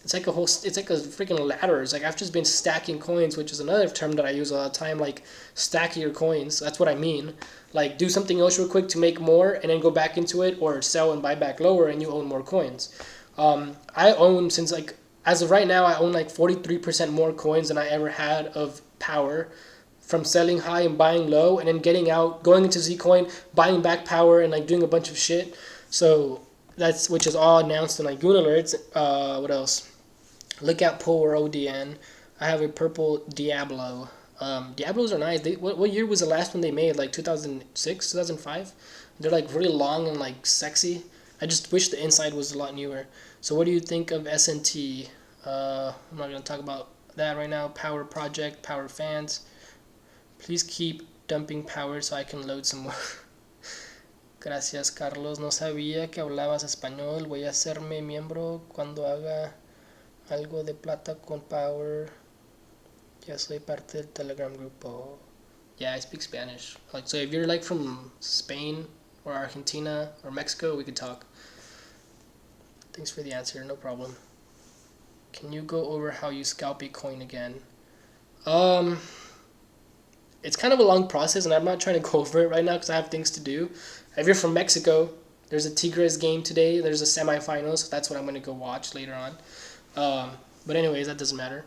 it's like a freaking ladder. It's like I've just been stacking coins, which is another term that I use all the time, like stack your coins. That's what I mean. Like do something else real quick to make more and then go back into it, or sell and buy back lower and you own more coins. I own, since like as of right now, I own like 43% more coins than I ever had of POWR, from selling high and buying low, and then getting out, going into Zcoin, buying back POWR, and like doing a bunch of shit. So that's, which is all announced in like GOON alerts. What else? Look at POWR ODN. I have a purple Diablo. Diablos are nice. What year was the last one they made? Like 2006, 2005? They're like really long and like sexy. I just wish the inside was a lot newer. So what do you think of SNT? I'm not going to talk about that right now. POWR project, POWR fans. Please keep dumping POWR so I can load some more. Gracias, Carlos. No sabía que hablabas español. Voy a hacerme miembro cuando haga algo de plata con POWR. Ya soy parte del Telegram grupo. Yeah, I speak Spanish. Like, so if you're like from Spain or Argentina or Mexico, we could talk. Thanks for the answer. No problem. Can you go over how you scalp a coin again? It's kind of a long process, and I'm not trying to go over it right now because I have things to do. If you're from Mexico, there's a Tigres game today. There's a semifinal, so that's what I'm going to go watch later on. But anyways, that doesn't matter.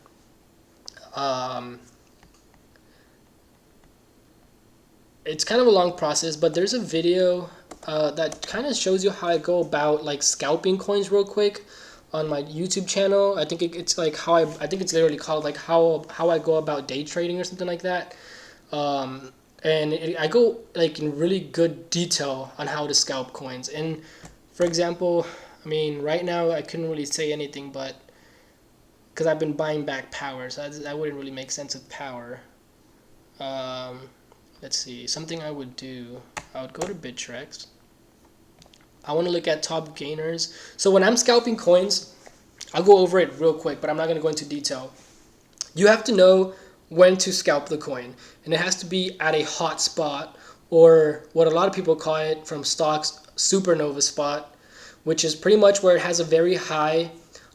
It's kind of a long process, but there's a video that kind of shows you how I go about like scalping coins real quick on my YouTube channel. I think it's like how I think it's literally called like how I go about day trading or something like that. I go like in really good detail on how to scalp coins. And for example, I mean, right now I couldn't really say anything, but because I've been buying back POWR, so that wouldn't really make sense with POWR. Let's see, something I would do. I would go to Bittrex. I want to look at top gainers. So when I'm scalping coins, I'll go over it real quick, but I'm not going to go into detail. You have to know when to scalp the coin, and it has to be at a hot spot, or what a lot of people call it from stocks, supernova spot, which is pretty much where it has a very high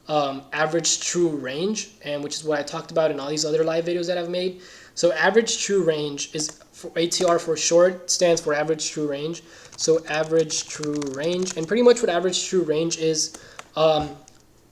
average true range, and which is what I talked about in all these other live videos that I've made. So average true range is, for ATR for short, stands for average true range. So average true range, and pretty much what average true range is,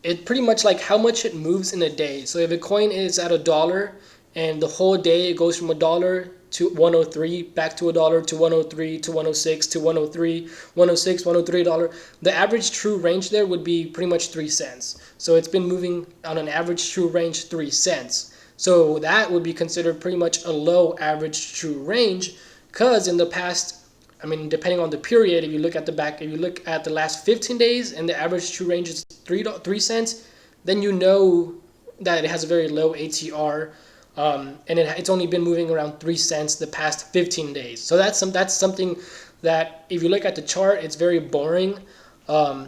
it pretty much like how much it moves in a day. So if a coin is at $1 and the whole day it goes from $1 to 103, back to $1 to 103 to 106 to 103, 106, $103, the average true range there would be pretty much 3 cents. So it's been moving on an average true range 3 cents. So that would be considered pretty much a low average true range, because in the past, I mean, depending on the period, if you look at the last 15 days and the average true range is 3 cents, then you know that it has a very low ATR, and it's only been moving around 3 cents the past 15 days. So that's something that, if you look at the chart, it's very boring. I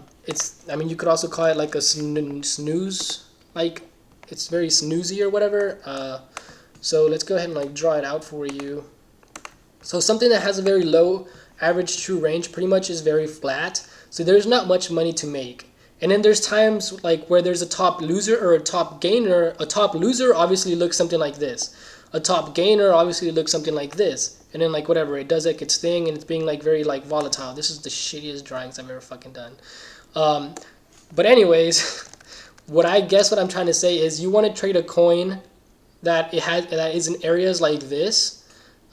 mean, you could also call it like a snooze, like it's very snoozy or whatever. So let's go ahead and like draw it out for you. So something that has a very low average true range pretty much is very flat. So there's not much money to make. And then there's times like where there's a top loser or a top gainer. A top loser obviously looks something like this. A top gainer obviously looks something like this. And then like whatever, it does like its thing, and it's being like very like volatile. This is the shittiest drawings I've ever fucking done. But anyways, what I'm trying to say is, you want to trade a coin that is in areas like this,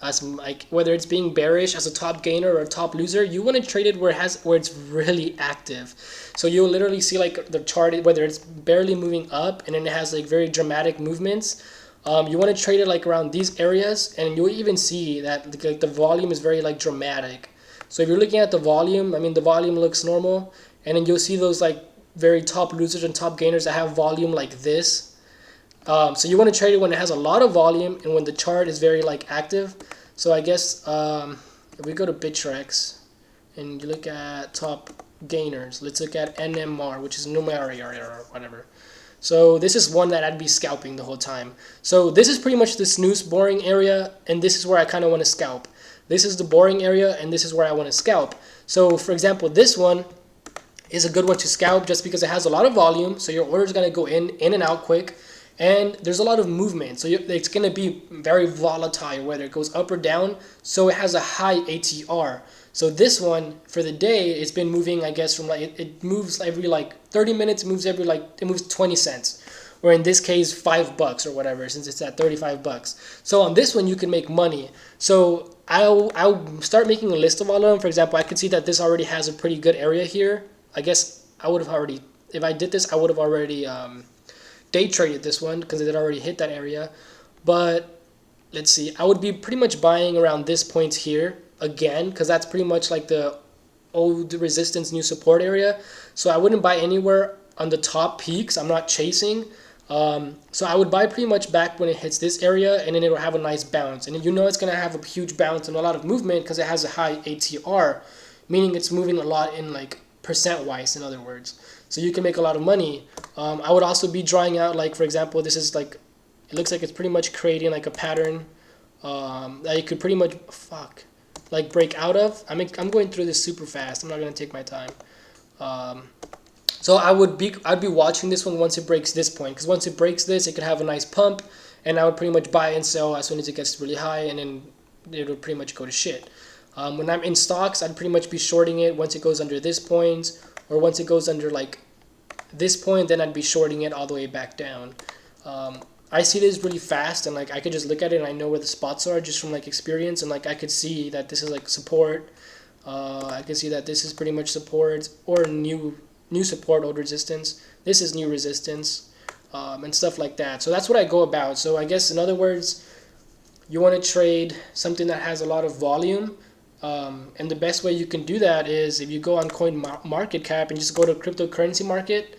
as like whether it's being bearish as a top gainer or a top loser. You want to trade it where it's really active. So you'll literally see like the chart, whether it's barely moving up and then it has like very dramatic movements. You want to trade it like around these areas, and you'll even see that like the volume is very like dramatic. So if you're looking at the volume, I mean, the volume looks normal, and then you'll see those like very top losers and top gainers that have volume like this. So you want to trade it when it has a lot of volume and when the chart is very like active. So I guess if we go to Bittrex and you look at top gainers, let's look at NMR, which is numeric or whatever. So this is one that I'd be scalping the whole time. So this is pretty much the snooze boring area, and this is where I kind of want to scalp. This is the boring area, and this is where I want to scalp. So for example, this one, is a good one to scalp just because it has a lot of volume. So your order is going to go in and out quick. And there's a lot of movement. So it's going to be very volatile, whether it goes up or down. So it has a high ATR. So this one for the day, it's been moving, I guess, from like, it moves every like 30 minutes, it moves 20 cents. Or in this case, $5 or whatever, since it's at 35 bucks. So on this one, you can make money. So I'll start making a list of all of them. For example, I could see that this already has a pretty good area here. I guess I would have already, if I did this, I would have already day traded this one because it had already hit that area. But let's see, I would be pretty much buying around this point here again, because that's pretty much like the old resistance, new support area. So I wouldn't buy anywhere on the top peaks. I'm not chasing. So I would buy pretty much back when it hits this area, and then it will have a nice bounce. And you know it's going to have a huge bounce and a lot of movement because it has a high ATR, meaning it's moving a lot in like percent-wise, in other words. So you can make a lot of money. I would also be drawing out, like, for example, this is like, it looks like it's pretty much creating like a pattern that you could pretty much, like break out of. I'm going through this super fast. I'm not going to take my time. So I'd be watching this one once it breaks this point, because once it breaks this, it could have a nice pump, and I would pretty much buy and sell as soon as it gets really high, and then it would pretty much go to shit. When I'm in stocks, I'd pretty much be shorting it once it goes under this point, or once it goes under like this point, then I'd be shorting it all the way back down. I see this really fast, and like I could just look at it and I know where the spots are just from like experience, and like I could see that this is like support. I can see that this is pretty much support or new support, old resistance. This is new resistance, and stuff like that. So that's what I go about. So I guess in other words, you want to trade something that has a lot of volume, and the best way you can do that is if you go on CoinMarketCap and just go to cryptocurrency market,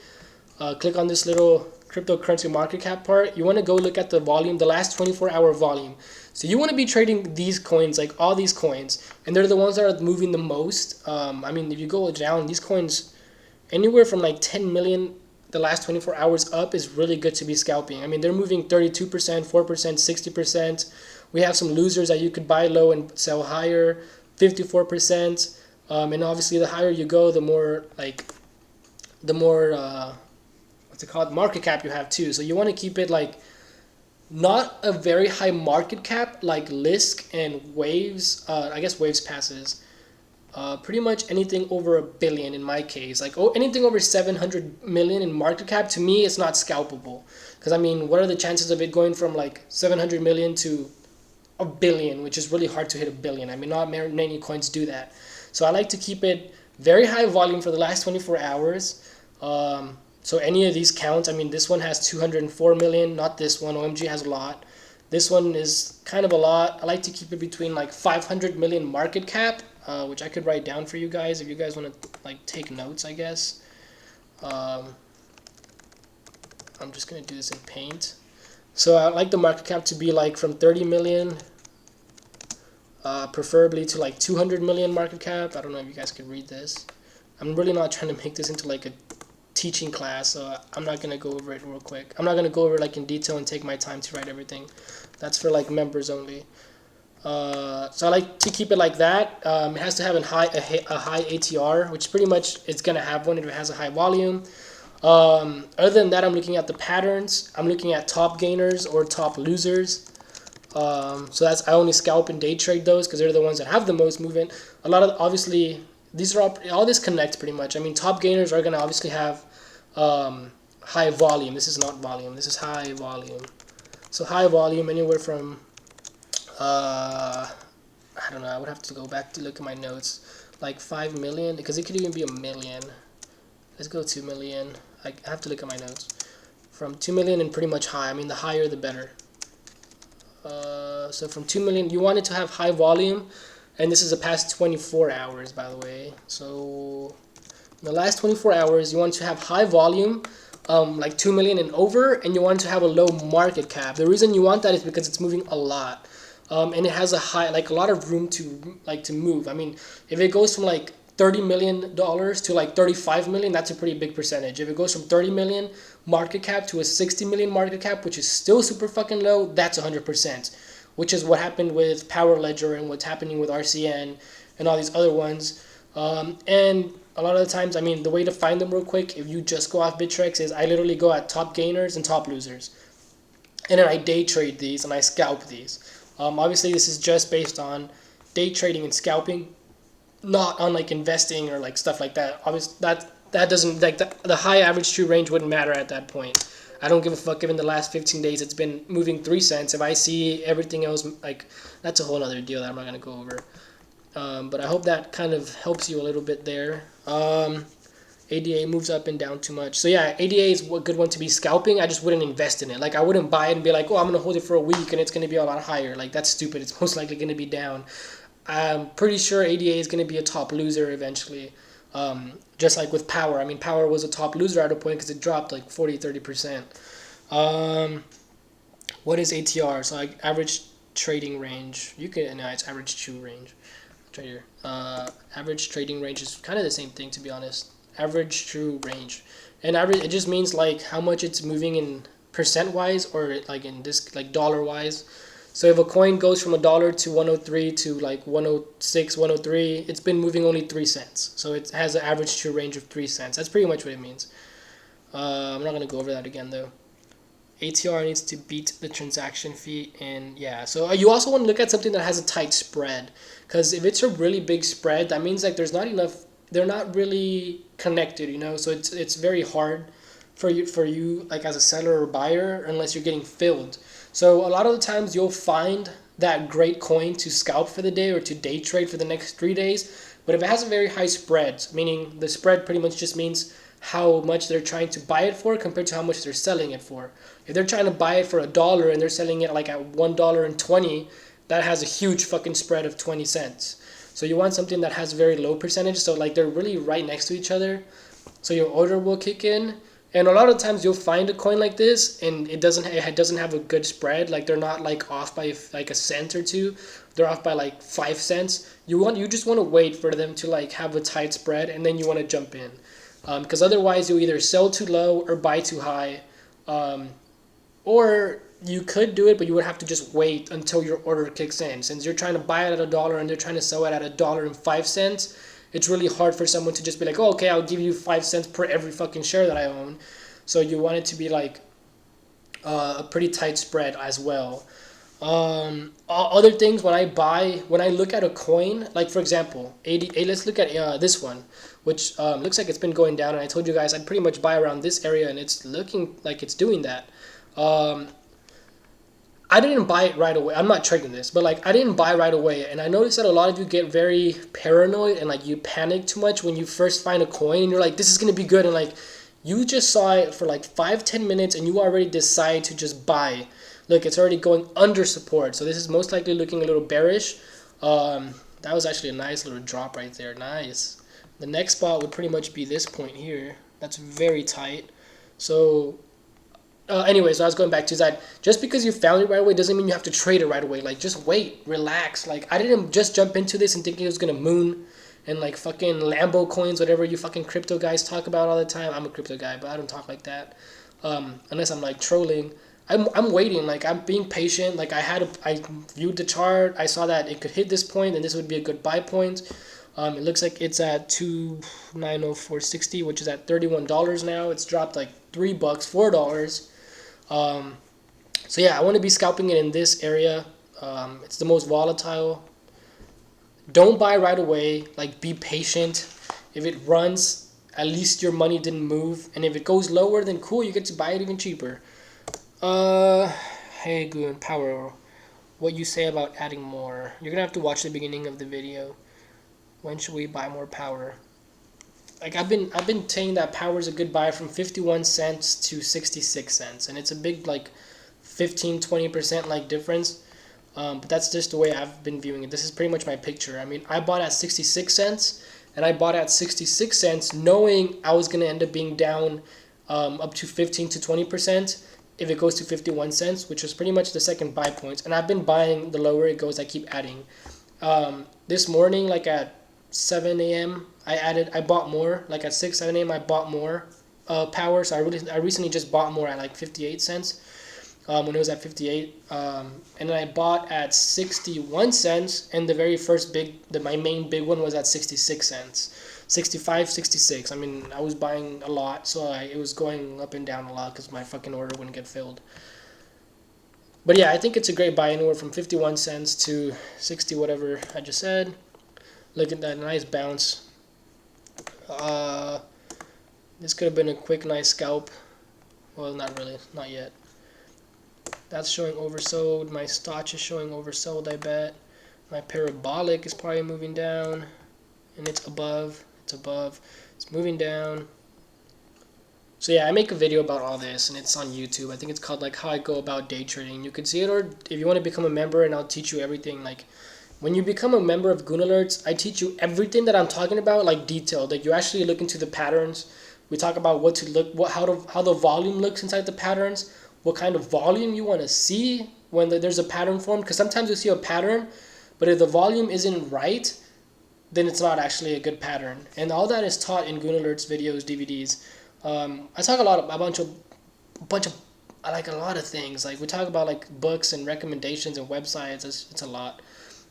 click on this little cryptocurrency market cap part. You want to go look at the volume, the last 24-hour volume. So you want to be trading these coins, like all these coins, and they're the ones that are moving the most. I mean, if you go down, these coins, anywhere from like 10 million the last 24 hours up is really good to be scalping. I mean, they're moving 32%, 4%, 60%. We have some losers that you could buy low and sell higher, 54%. And obviously the higher you go, the more what's it called, market cap you have too. So you want to keep it like not a very high market cap like Lisk and Waves. I guess Waves passes. Pretty much anything over $1 billion in my case, like anything over 700 million in market cap, to me it's not scalpable, because I mean, what are the chances of it going from like 700 million to $1 billion, which is really hard to hit $1 billion. I mean, not many coins do that. So I like to keep it very high volume for the last 24 hours. So any of these counts. I mean, this one has 204 million, not this one. OMG has a lot. This one is kind of a lot. I like to keep it between like 500 million market cap, which I could write down for you guys if you guys want to like take notes, I guess. I'm just going to do this in Paint. So I like the market cap to be like from 30 million, preferably to like 200 million market cap. I don't know if you guys can read this. I'm really not trying to make this into like a teaching class, so I'm not going to go over it real quick. I'm not going to go over it like in detail and take my time to write everything. That's for like members only. So I like to keep it like that. It has to have a high ATR, which pretty much it's going to have one if it has a high volume. Other than that, I'm looking at the patterns. I'm looking at top gainers or top losers. So that's, I only scalp and day trade those because they're the ones that have the most movement. A lot of, obviously, these are all this connects pretty much. I mean, top gainers are going to obviously have high volume. This is not volume. This is high volume. So high volume, anywhere from, I don't know, I would have to go back to look at my notes, like 5 million, because it could even be 1 million. Let's go 2 million. I have to look at my notes. From 2 million and pretty much high. I mean, the higher the better. So from 2 million, you want it to have high volume, and this is the past 24 hours, by the way. So in the last 24 hours, you want to have high volume, like 2 million and over, and you want to have a low market cap. The reason you want that is because it's moving a lot, and it has a high, like a lot of room to move. I mean, if it goes from like $30 million to like 35 million, that's a pretty big percentage. If it goes from 30 million market cap to a 60 million market cap, which is still super fucking low, that's 100%, which is what happened with PowerLedger and what's happening with RCN and all these other ones. And a lot of the times, I mean, the way to find them real quick, if you just go off Bittrex, is I literally go at top gainers and top losers. And then I day trade these and I scalp these. Obviously, this is just based on day trading and scalping, not on like investing or like stuff like that. Obviously, that doesn't, like, the high average true range wouldn't matter at that point. I don't give a fuck if in the last 15 days it's been moving 3 cents. If I see everything else, like, that's a whole other deal that I'm not going to go over. But I hope that kind of helps you a little bit there. ADA moves up and down too much. So yeah, ADA is a good one to be scalping. I just wouldn't invest in it. Like, I wouldn't buy it and be like, oh, I'm going to hold it for a week and it's going to be a lot higher. Like, that's stupid. It's most likely going to be down. I'm pretty sure ADA is going to be a top loser eventually. Just like with Power. I mean, Power was a top loser at a point because it dropped like 40-30%. What is ATR? So like average trading range. You can, no, it's average true range. Right here. Average trading range is kind of the same thing, to be honest. Average true range, and average, it just means like how much it's moving in percent wise, or like in this, like dollar wise. So if a coin goes from $1 to 103 to like 106, 103, it's been moving only 3 cents. So it has an average true range of 3 cents. That's pretty much what it means. I'm not gonna go over that again though. ATR needs to beat the transaction fee, and yeah, so you also want to look at something that has a tight spread, because if it's a really big spread, that means like there's not enough, they're not really connected, you know. So it's very hard for you like as a seller or buyer unless you're getting filled. So a lot of the times you'll find that great coin to scalp for the day or to day trade for the next 3 days, but if it has a very high spread, meaning the spread pretty much just means how much they're trying to buy it for compared to how much they're selling it for. If they're trying to buy it for $1 and they're selling it like at $1.20, that has a huge fucking spread of 20 cents. So you want something that has very low percentage, so like they're really right next to each other, so your order will kick in. And a lot of times you'll find a coin like this and it doesn't have a good spread. Like, they're not like off by like a cent or two, they're off by like 5 cents. You just want to wait for them to like have a tight spread, and then you want to jump in. Because otherwise you'll either sell too low or buy too high, or you could do it, but you would have to just wait until your order kicks in. Since you're trying to buy it at $1 and they're trying to sell it at $1.05, it's really hard for someone to just be like, oh, okay, I'll give you 5 cents per every fucking share that I own. So you want it to be like a pretty tight spread as well. Other things, when I look at a coin, like for example, let's look at this one, which looks like it's been going down, and I told you guys I'd pretty much buy around this area, and it's looking like it's doing that. I didn't buy it right away. I'm not trading this, but like I didn't buy right away, and I noticed that a lot of you get very paranoid and like you panic too much when you first find a coin and you're like, this is gonna be good, and like you just saw it for like 5-10 minutes and you already decide to just buy. Look, it's already going under support, so this is most likely looking a little bearish. That was actually a nice little drop right there. Nice. The next spot would pretty much be this point here. That's very tight. So anyway, so I was going back to that. Just because you found it right away doesn't mean you have to trade it right away. Like, just wait, relax. Like, I didn't just jump into this and thinking it was gonna moon and like fucking Lambo coins, whatever you fucking crypto guys talk about all the time. I'm a crypto guy, but I don't talk like that unless I'm like trolling. I'm waiting, like I'm being patient. Like I viewed the chart, I saw that it could hit this point and this would be a good buy point. It looks like it's at 2,904.60, which is at $31 now. It's dropped like $3, $4. So yeah, I want to be scalping it in this area. It's the most volatile. Don't buy right away. Like, be patient. If it runs, at least your money didn't move. And if it goes lower, then cool, you get to buy it even cheaper. Hey GOON, Power, what you say about adding more? You're gonna have to watch the beginning of the video. When should we buy more Power? Like, I've been saying that Power is a good buy from 51 cents to 66 cents, and it's a big like 15-20% like difference. But that's just the way I've been viewing it. This is pretty much my picture. I mean, I bought at 66 cents, and I bought at 66 cents knowing I was gonna end up being down up to 15-20%. If it goes to 51 cents, which was pretty much the second buy point. And I've been buying the lower it goes, I keep adding. This morning, like at 7 a.m., I bought more. Like at 6-7 a.m., I bought more Power. So I recently just bought more at like 58 cents when it was at 58. And then I bought at 61 cents, and the very first my main big one was at 66 cents. 65, 66. I mean, I was buying a lot, so it was going up and down a lot because my fucking order wouldn't get filled. But yeah, I think it's a great buy, anywhere from 51 cents to 60 whatever I just said. Look at that nice bounce. This could have been a quick, nice scalp. Well, not really, not yet. That's showing oversold. My Stotch is showing oversold, I bet. My parabolic is probably moving down, and it's above. It's moving down. So yeah, I make a video about all this, and it's on YouTube. I think it's called like how I go about day trading. You can see it, or if you want to become a member, and I'll teach you everything. Like when you become a member of GOON Alerts, I teach you everything that I'm talking about, like detailed. Like you actually look into the patterns. We talk about what to look, how the volume looks inside the patterns, what kind of volume you want to see when there's a pattern formed. Because sometimes you see a pattern, but if the volume isn't right, then it's not actually a good pattern. And all that is taught in GOON Alerts videos, DVDs. I talk a bunch of like a lot of things. Like we talk about like books and recommendations and websites. It's a lot.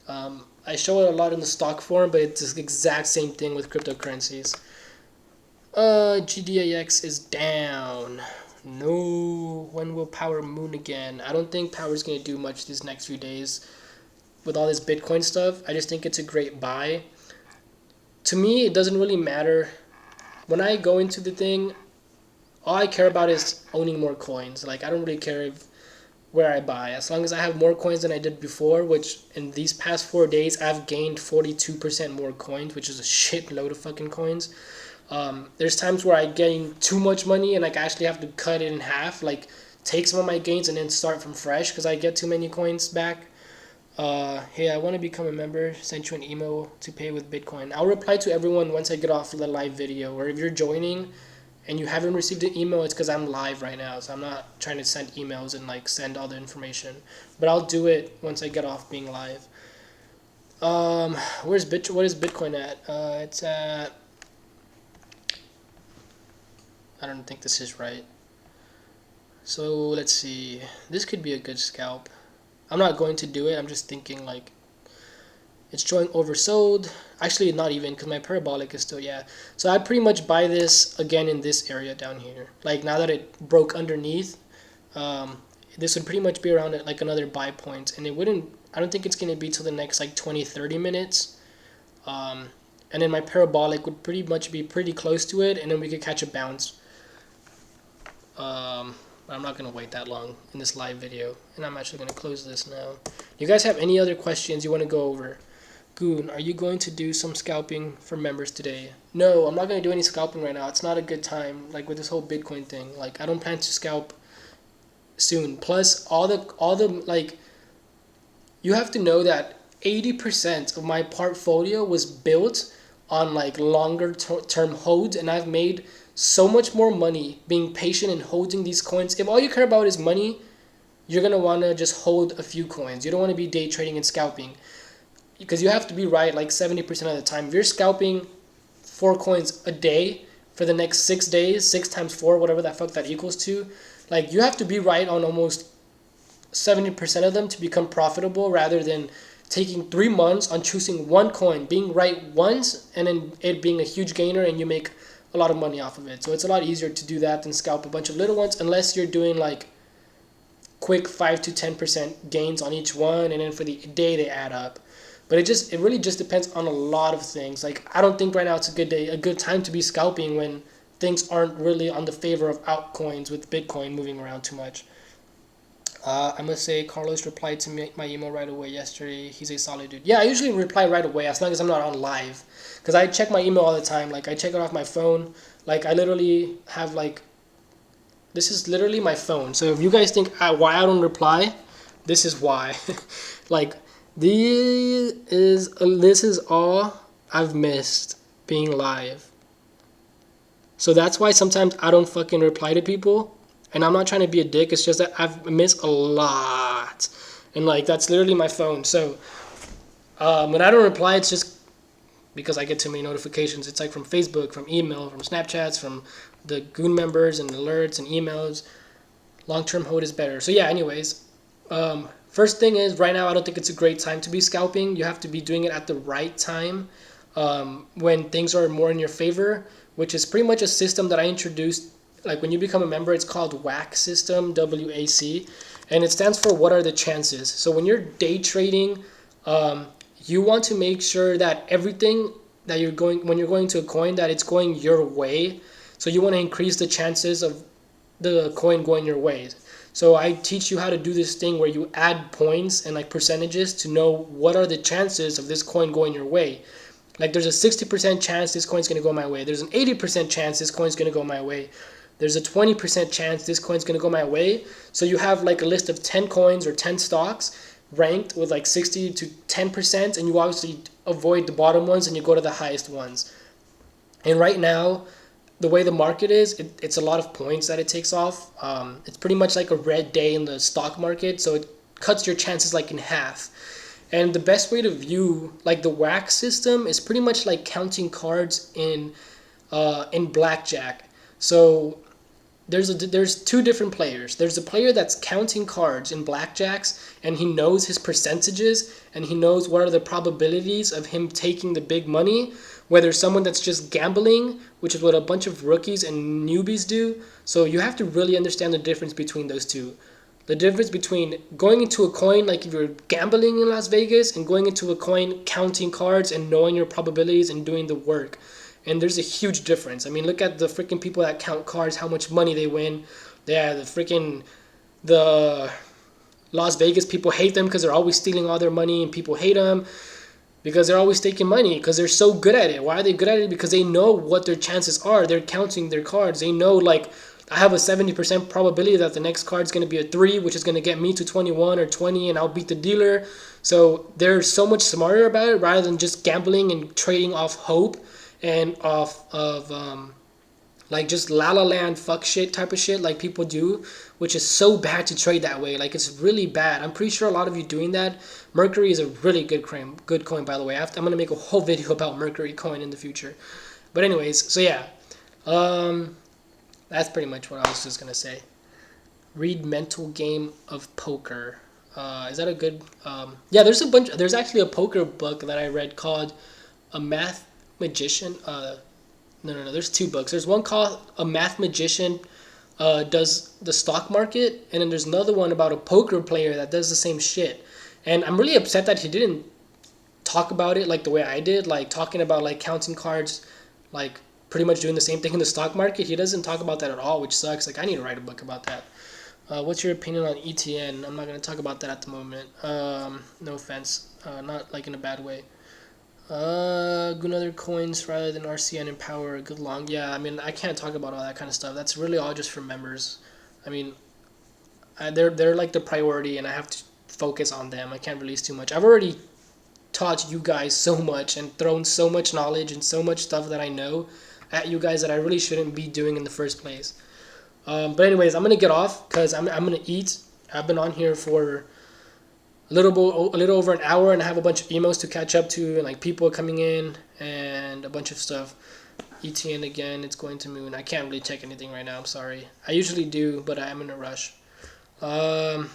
I show it a lot in the stock form, but it's the exact same thing with cryptocurrencies. GDAX is down. No. When will Power moon again? I don't think Power's gonna do much these next few days with all this Bitcoin stuff. I just think it's a great buy. To me, it doesn't really matter. When I go into the thing, all I care about is owning more coins. Like I don't really care where I buy, as long as I have more coins than I did before, which in these past 4 days I've gained 42% more coins, which is a shit load of fucking coins. There's times where I gain too much money and like I actually have to cut it in half, like take some of my gains and then start from fresh because I get too many coins back. Hey, I want to become a member. Sent you an email to pay with Bitcoin. I'll reply to everyone once I get off the live video. Or if you're joining and you haven't received an email, it's because I'm live right now. So I'm not trying to send emails and like send all the information. But I'll do it once I get off being live. What is Bitcoin at? It's at... I don't think this is right. So let's see. This could be a good scalp. I'm not going to do it. I'm just thinking like it's showing oversold. Actually, not even, because my parabolic is still, yeah. So I pretty much buy this again in this area down here. Like now that it broke underneath, this would pretty much be around at like another buy point. And it wouldn't, I don't think it's going to be till the next like 20-30 minutes. And then my parabolic would pretty much be pretty close to it. And then we could catch a bounce. I'm not going to wait that long in this live video. And I'm actually going to close this now. You guys have any other questions you want to go over? GOON, are you going to do some scalping for members today? No, I'm not going to do any scalping right now. It's not a good time, like with this whole Bitcoin thing. Like I don't plan to scalp soon. Plus all the like, you have to know that 80% of my portfolio was built on like longer term holds, and I've made so much more money being patient and holding these coins. If all you care about is money, you're going to want to just hold a few coins. You don't want to be day trading and scalping, because you have to be right like 70% of the time. If you're scalping 4 coins a day for the next 6 days, 6 times 4, whatever the fuck that equals to, like you have to be right on almost 70% of them to become profitable, rather than taking 3 months on choosing one coin, being right once, and then it being a huge gainer and you make a lot of money off of it. So it's a lot easier to do that than scalp a bunch of little ones, unless you're doing like quick 5 to 10% gains on each one, and then for the day they add up. But it really just depends on a lot of things. Like I don't think right now it's a good time to be scalping when things aren't really on the favor of altcoins, with Bitcoin moving around too much. I must say, Carlos replied to my email right away yesterday. He's a solid dude. Yeah, I usually reply right away as long as I'm not on live, because I check my email all the time. Like I check it off my phone. Like I literally have like, this is literally my phone. So if you guys think why I don't reply, this is why. Like this is all I've missed being live. So that's why sometimes I don't fucking reply to people. And I'm not trying to be a dick. It's just that I've missed a lot. And like, that's literally my phone. So when I don't reply, it's just because I get too many notifications. It's like from Facebook, from email, from Snapchats, from the GOON members and alerts and emails. Long-term hold is better. So yeah, anyways. First thing is, right now, I don't think it's a great time to be scalping. You have to be doing it at the right time. when things are more in your favor, which is pretty much a system that I introduced. Like when you become a member, it's called WAC system, WAC, and it stands for what are the chances. So when you're day trading, you want to make sure that everything that you're going, when you're going to a coin, that it's going your way. So you want to increase the chances of the coin going your way. So I teach you how to do this thing where you add points and like percentages to know what are the chances of this coin going your way. Like there's a 60% chance this coin's going to go my way. There's an 80% chance this coin's going to go my way. There's a 20% chance this coin's going to go my way. So you have like a list of 10 coins or 10 stocks ranked with like 60 to 10%, and you obviously avoid the bottom ones and you go to the highest ones. And right now, the way the market is, it's a lot of points that it takes off. It's pretty much like a red day in the stock market, so it cuts your chances like in half. And the best way to view like the whack system is pretty much like counting cards in blackjack. So there's two different players. There's a player that's counting cards in blackjacks, and he knows his percentages and he knows what are the probabilities of him taking the big money. Whether someone that's just gambling, which is what a bunch of rookies and newbies do. So you have to really understand the difference between those two. The difference between going into a coin, like if you're gambling in Las Vegas, and going into a coin counting cards and knowing your probabilities and doing the work. And there's a huge difference. I mean, look at the freaking people that count cards, how much money they win. Yeah, the Las Vegas people hate them because they're always stealing all their money, and people hate them because they're always taking money because they're so good at it. Why are they good at it? Because they know what their chances are. They're counting their cards. They know, like, I have a 70% probability that the next card's going to be a 3, which is going to get me to 21 or 20, and I'll beat the dealer. So they're so much smarter about it rather than just gambling and trading off hope and off of like just la la land fuck shit type of shit like people do, which is so bad to trade that way. Like it's really bad. I'm pretty sure a lot of you doing that. Mercury is a really good coin, by the way. I'm gonna make a whole video about Mercury coin in the future. But anyways, so yeah, that's pretty much what I was just gonna say. Read Mental Game of Poker. Is that a good? Yeah, there's actually a poker book that I read called A Math Magician. No. There's two books. There's one called A Math Magician Does the Stock Market, and then there's another one about a poker player that does the same shit. And I'm really upset that he didn't talk about it like the way I did, like talking about like counting cards, like pretty much doing the same thing in the stock market. He doesn't talk about that at all, which sucks. Like I need to write a book about that. What's your opinion on ETN? I'm not going to talk about that at the moment. No offense. Not like in a bad way. GOON other coins rather than RCN and POWR. Good long. Yeah, I mean, I can't talk about all that kind of stuff. That's really all just for members. I mean, they're like the priority, and I have to focus on them. I can't release too much. I've already taught you guys so much and thrown so much knowledge and so much stuff that I know at you guys that I really shouldn't be doing in the first place. But anyways, I'm gonna get off because I'm gonna eat. I've been on here for a little over an hour, and I have a bunch of emails to catch up to, and like people coming in and a bunch of stuff. ETN again, it's going to Moon. I can't really check anything right now. I'm sorry. I usually do, but I am in a rush. I'm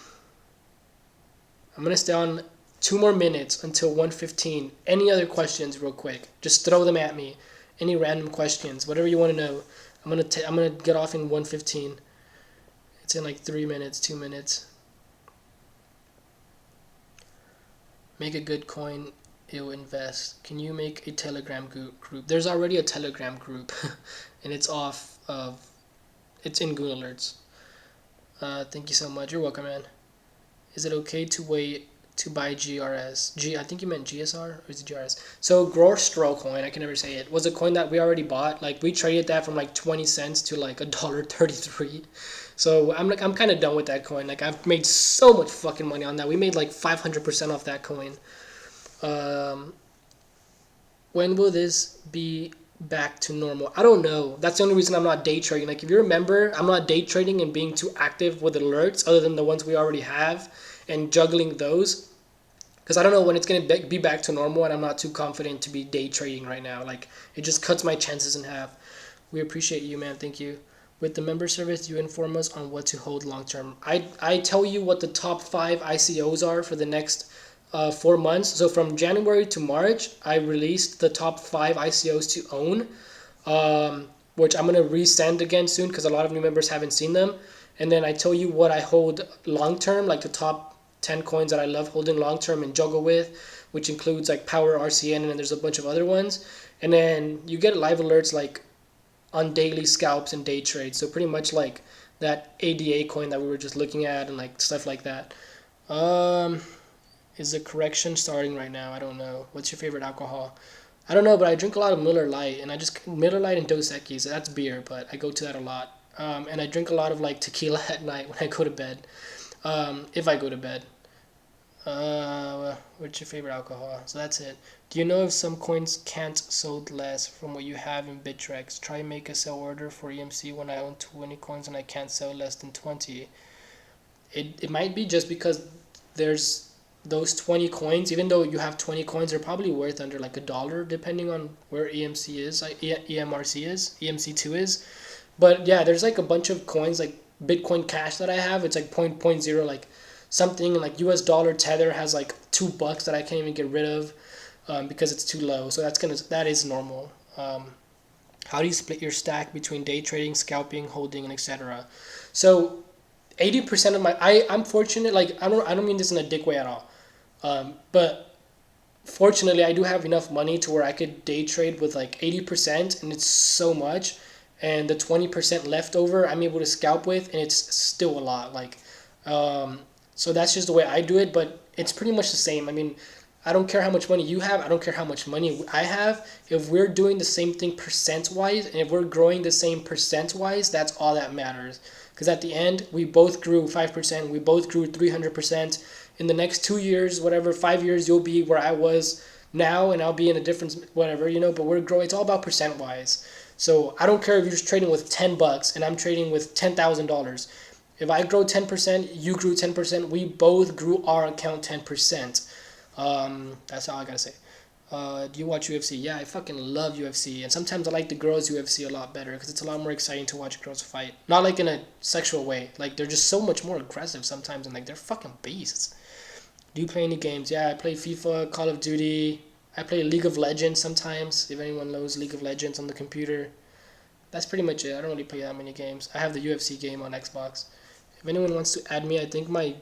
gonna stay on 2 more minutes until 1:15. Any other questions, real quick? Just throw them at me. Any random questions, whatever you want to know. I'm gonna get off in 1:15. It's in like 3 minutes, 2 minutes. Make a good coin, it'll invest. Can you make a Telegram group? There's already a Telegram group, and it's it's in GOON alerts. Thank you so much. You're welcome, man. Is it okay to wait to buy GRS? I think you meant GSR, or is it GRS? So Grostro coin, I can never say it, was a coin that we already bought. Like we traded that from like 20 cents to like $1.33. So I'm kind of done with that coin. Like I've made so much fucking money on that. We made like 500% off that coin. When will this be back to normal? I don't know. That's the only reason I'm not day trading. Like if you remember, I'm not day trading and being too active with alerts other than the ones we already have and juggling those, because I don't know when it's going to be back to normal, and I'm not too confident to be day trading right now. Like it just cuts my chances in half. We appreciate you, man. Thank you. With the member service, you inform us on what to hold long term. I tell you what the top 5 ICOs are for the next 4 months. So from January to March, I released the top 5 ICOs to own, which I'm gonna resend again soon because a lot of new members haven't seen them. And then I tell you what I hold long term, like the top 10 coins that I love holding long term and juggle with, which includes like POWR RCN, and then there's a bunch of other ones. And then you get live alerts like on daily scalps and day trades. So pretty much like that ADA coin that we were just looking at and like stuff like that. Is the correction starting right now? I don't know. What's your favorite alcohol? I don't know, but I drink a lot of Miller Lite, and I just Miller Lite and Dos Equis. That's beer, but I go to that a lot. And I drink a lot of like tequila at night when I go to bed. If I go to bed. What's your favorite alcohol? So that's it. Do you know if some coins can't sold less from what you have in Bittrex? Try make a sell order for EMC when I own 20 coins and I can't sell less than 20. It might be just because there's those 20 coins, even though you have 20 coins, they're probably worth under like $1 depending on where EMC is, like EMRC is, EMC2 is. But yeah, there's like a bunch of coins like Bitcoin Cash that I have. It's like 0.0 like something, like US dollar Tether has like $2 that I can't even get rid of because it's too low. So that is normal. How do you split your stack between day trading, scalping, holding, and etc.? So 80% of I'm fortunate, like I don't mean this in a dick way at all. But fortunately, I do have enough money to where I could day trade with like 80%, and it's so much. And the 20% left over, I'm able to scalp with, and it's still a lot. Like, so that's just the way I do it. But it's pretty much the same. I mean, I don't care how much money you have. I don't care how much money I have. If we're doing the same thing percent-wise, and if we're growing the same percent-wise, that's all that matters. Because at the end, we both grew 5%. We both grew 300%. In the next 2 years, whatever, 5 years, you'll be where I was now, and I'll be in a different whatever, but we're growing. It's all about percent-wise. So I don't care if you're just trading with $10 and I'm trading with $10,000. If I grow 10%, you grew 10%, we both grew our account 10%. That's all I gotta say. Do you watch UFC? Yeah, I fucking love UFC, and sometimes I like the girls' UFC a lot better because it's a lot more exciting to watch girls fight. Not like in a sexual way. Like they're just so much more aggressive sometimes, and like they're fucking beasts. Do you play any games? Yeah, I play FIFA, Call of Duty. I play League of Legends sometimes, if anyone knows League of Legends on the computer. That's pretty much it. I don't really play that many games. I have the UFC game on Xbox. If anyone wants to add me, I think my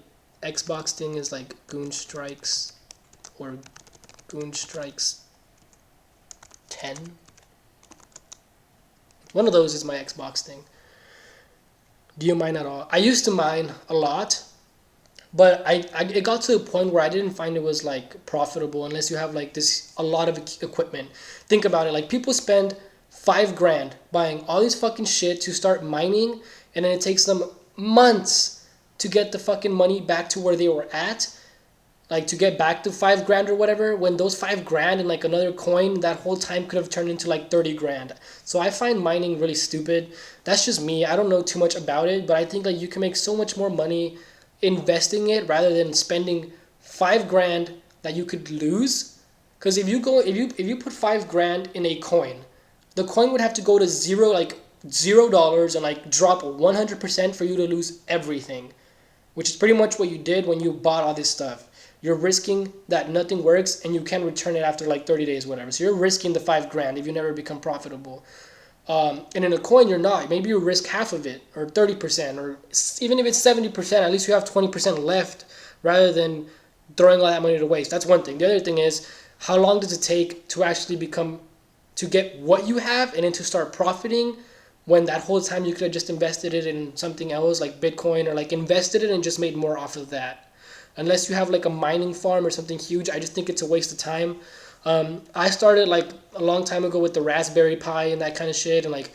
Xbox thing is like GOON Strikes or GOON Strikes 10. One of those is my Xbox thing. Do you mine at all? I used to mine a lot, but it got to a point where I didn't find it was like profitable unless you have like a lot of equipment. Think about it, like people spend $5,000 buying all these fucking shit to start mining, and then it takes them months to get the fucking money back to where they were at, like to get back to $5,000 or whatever, when those $5,000 and like another coin that whole time could have turned into like 30 grand. So I find mining really stupid. That's just me. I don't know too much about it, but I think like you can make so much more money investing it rather than spending $5,000 that you could lose. Because if you put $5,000 in a coin, the coin would have to go to $0 and like drop 100% for you to lose everything, which is pretty much what you did when you bought all this stuff. You're risking that nothing works and you can't return it after like 30 days, whatever. So you're risking the $5,000 if you never become profitable. And in a coin, you're not. Maybe you risk half of it, or 30%, or even if it's 70%, at least you have 20% left rather than throwing all that money to waste. That's one thing. The other thing is, how long does it take to actually to get what you have and then to start profiting, when that whole time you could have just invested it in something else like Bitcoin, or like invested it and just made more off of that. Unless you have like a mining farm or something huge, I just think it's a waste of time. I started like a long time ago with the Raspberry Pi and that kind of shit, and like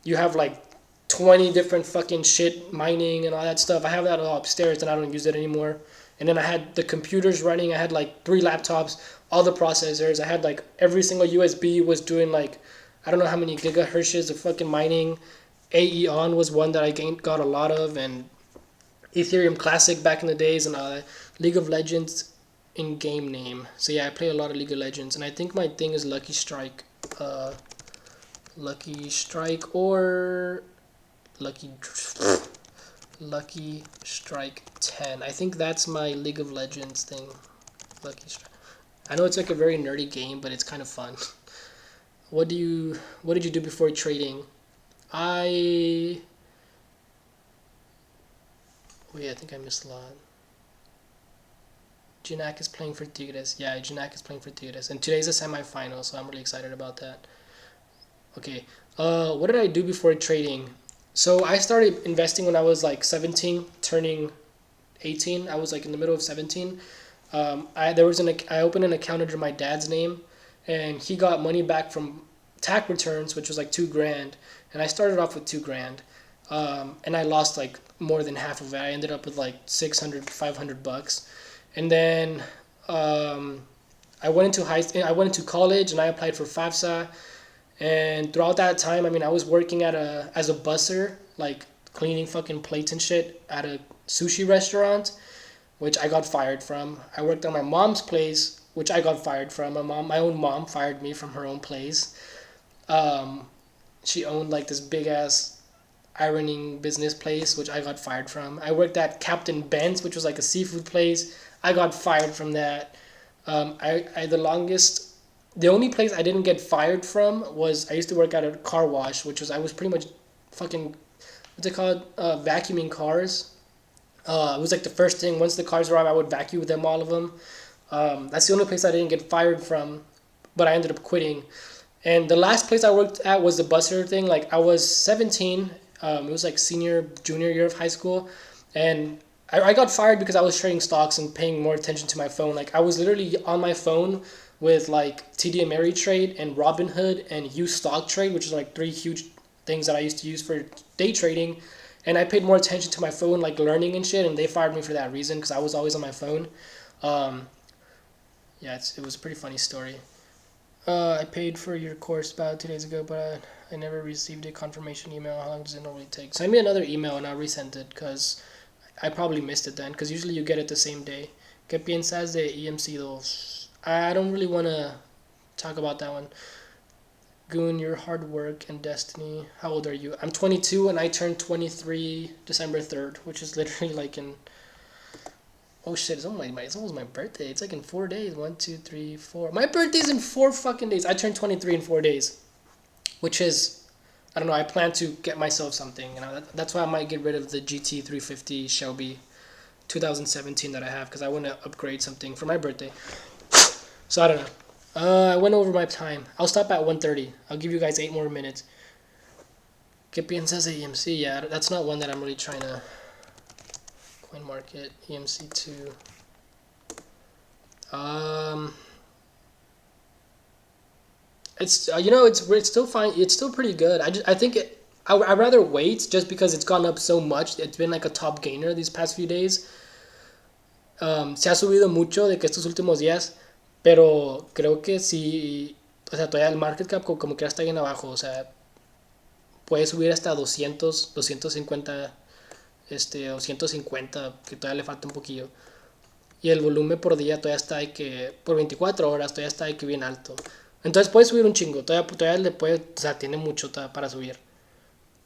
you have like 20 different fucking shit mining and all that stuff. I have that all upstairs and I don't use it anymore. And then I had the computers running. I had like 3 laptops, all the processors. I had like every single USB was doing like, I don't know how many gigahertz of fucking mining. Aeon was one that I got a lot of, and Ethereum Classic back in the days, and League of Legends in-game name. So yeah, I play a lot of League of Legends, and I think my thing is Lucky Strike. Lucky Strike or Lucky Strike 10. I think that's my League of Legends thing. Lucky Strike. I know it's like a very nerdy game, but it's kind of fun. What did you do before trading? I think I missed a lot. Jeny is playing for Tigres. Yeah, Jeny is playing for Tigres, and today's a semifinal, so I'm really excited about that. Okay. What did I do before trading? So I started investing when I was like 17, turning 18. I was like in the middle of 17. I opened an account under my dad's name, and he got money back from tax returns, which was like $2,000, and I started off with $2,000, and I lost like more than half of it. I ended up with like 600, $500, and then I went into college and I applied for FAFSA, and throughout that time, I mean, I was working as a busser, like cleaning fucking plates and shit at a sushi restaurant, which I got fired from. I worked at my mom's place, which I got fired from. My own mom fired me from her own place. Um, she owned like this big ass ironing business place, which I got fired from. I worked at Captain Ben's, which was like a seafood place. I got fired from that. The only place I didn't get fired from was I used to work at a car wash, I was pretty much fucking, what's it called, vacuuming cars. It was like the first thing. Once the cars arrived, I would vacuum them, all of them. That's the only place I didn't get fired from, but I ended up quitting. And the last place I worked at was the busser thing. Like I was 17. It was like junior year of high school, and I got fired because I was trading stocks and paying more attention to my phone. Like I was literally on my phone with like TD Ameritrade and Robinhood and Use Stock Trade, which is like three huge things that I used to use for day trading. And I paid more attention to my phone, like learning and shit, and they fired me for that reason because I was always on my phone. Um, yeah, it was a pretty funny story. I paid for your course about 2 days ago, but I never received a confirmation email. How long does it normally take? Send me another email and I'll resend it because I probably missed it then, because usually you get it the same day. ¿Qué piensas de EMC2? I don't really want to talk about that one. Goon, your hard work and destiny. How old are you? I'm 22 and I turned 23 December 3rd, which is literally like in... Oh shit, it's almost my birthday. It's like in 4 days. 1, 2, 3, 4. My birthday's in 4 fucking days. I turned 23 in 4 days, which is... I don't know, I plan to get myself something. That's why I might get rid of the GT 350 Shelby 2017 that I have, because I want to upgrade something for my birthday. So I don't know. I went over my time. I'll stop at 1:30. I'll give you guys 8 more minutes. ¿Qué piensas de EMC? Yeah, that's not one that I'm really trying to... CoinMarket, EMC2. It's it's still fine. It's still pretty good. I think I'd rather wait just because it's gone up so much. It's been like a top gainer these past few days. Se ha subido mucho de que estos últimos días, pero creo que sí, o sea, todavía el market cap como que está bien abajo, o sea, puede subir hasta 200, 250, 250, que todavía le falta un poquillo. Y el volumen por día todavía está de que, por 24 horas, todavía está de que bien alto. Entonces puede subir un chingo, todavía le puede, o sea, tiene mucho para subir.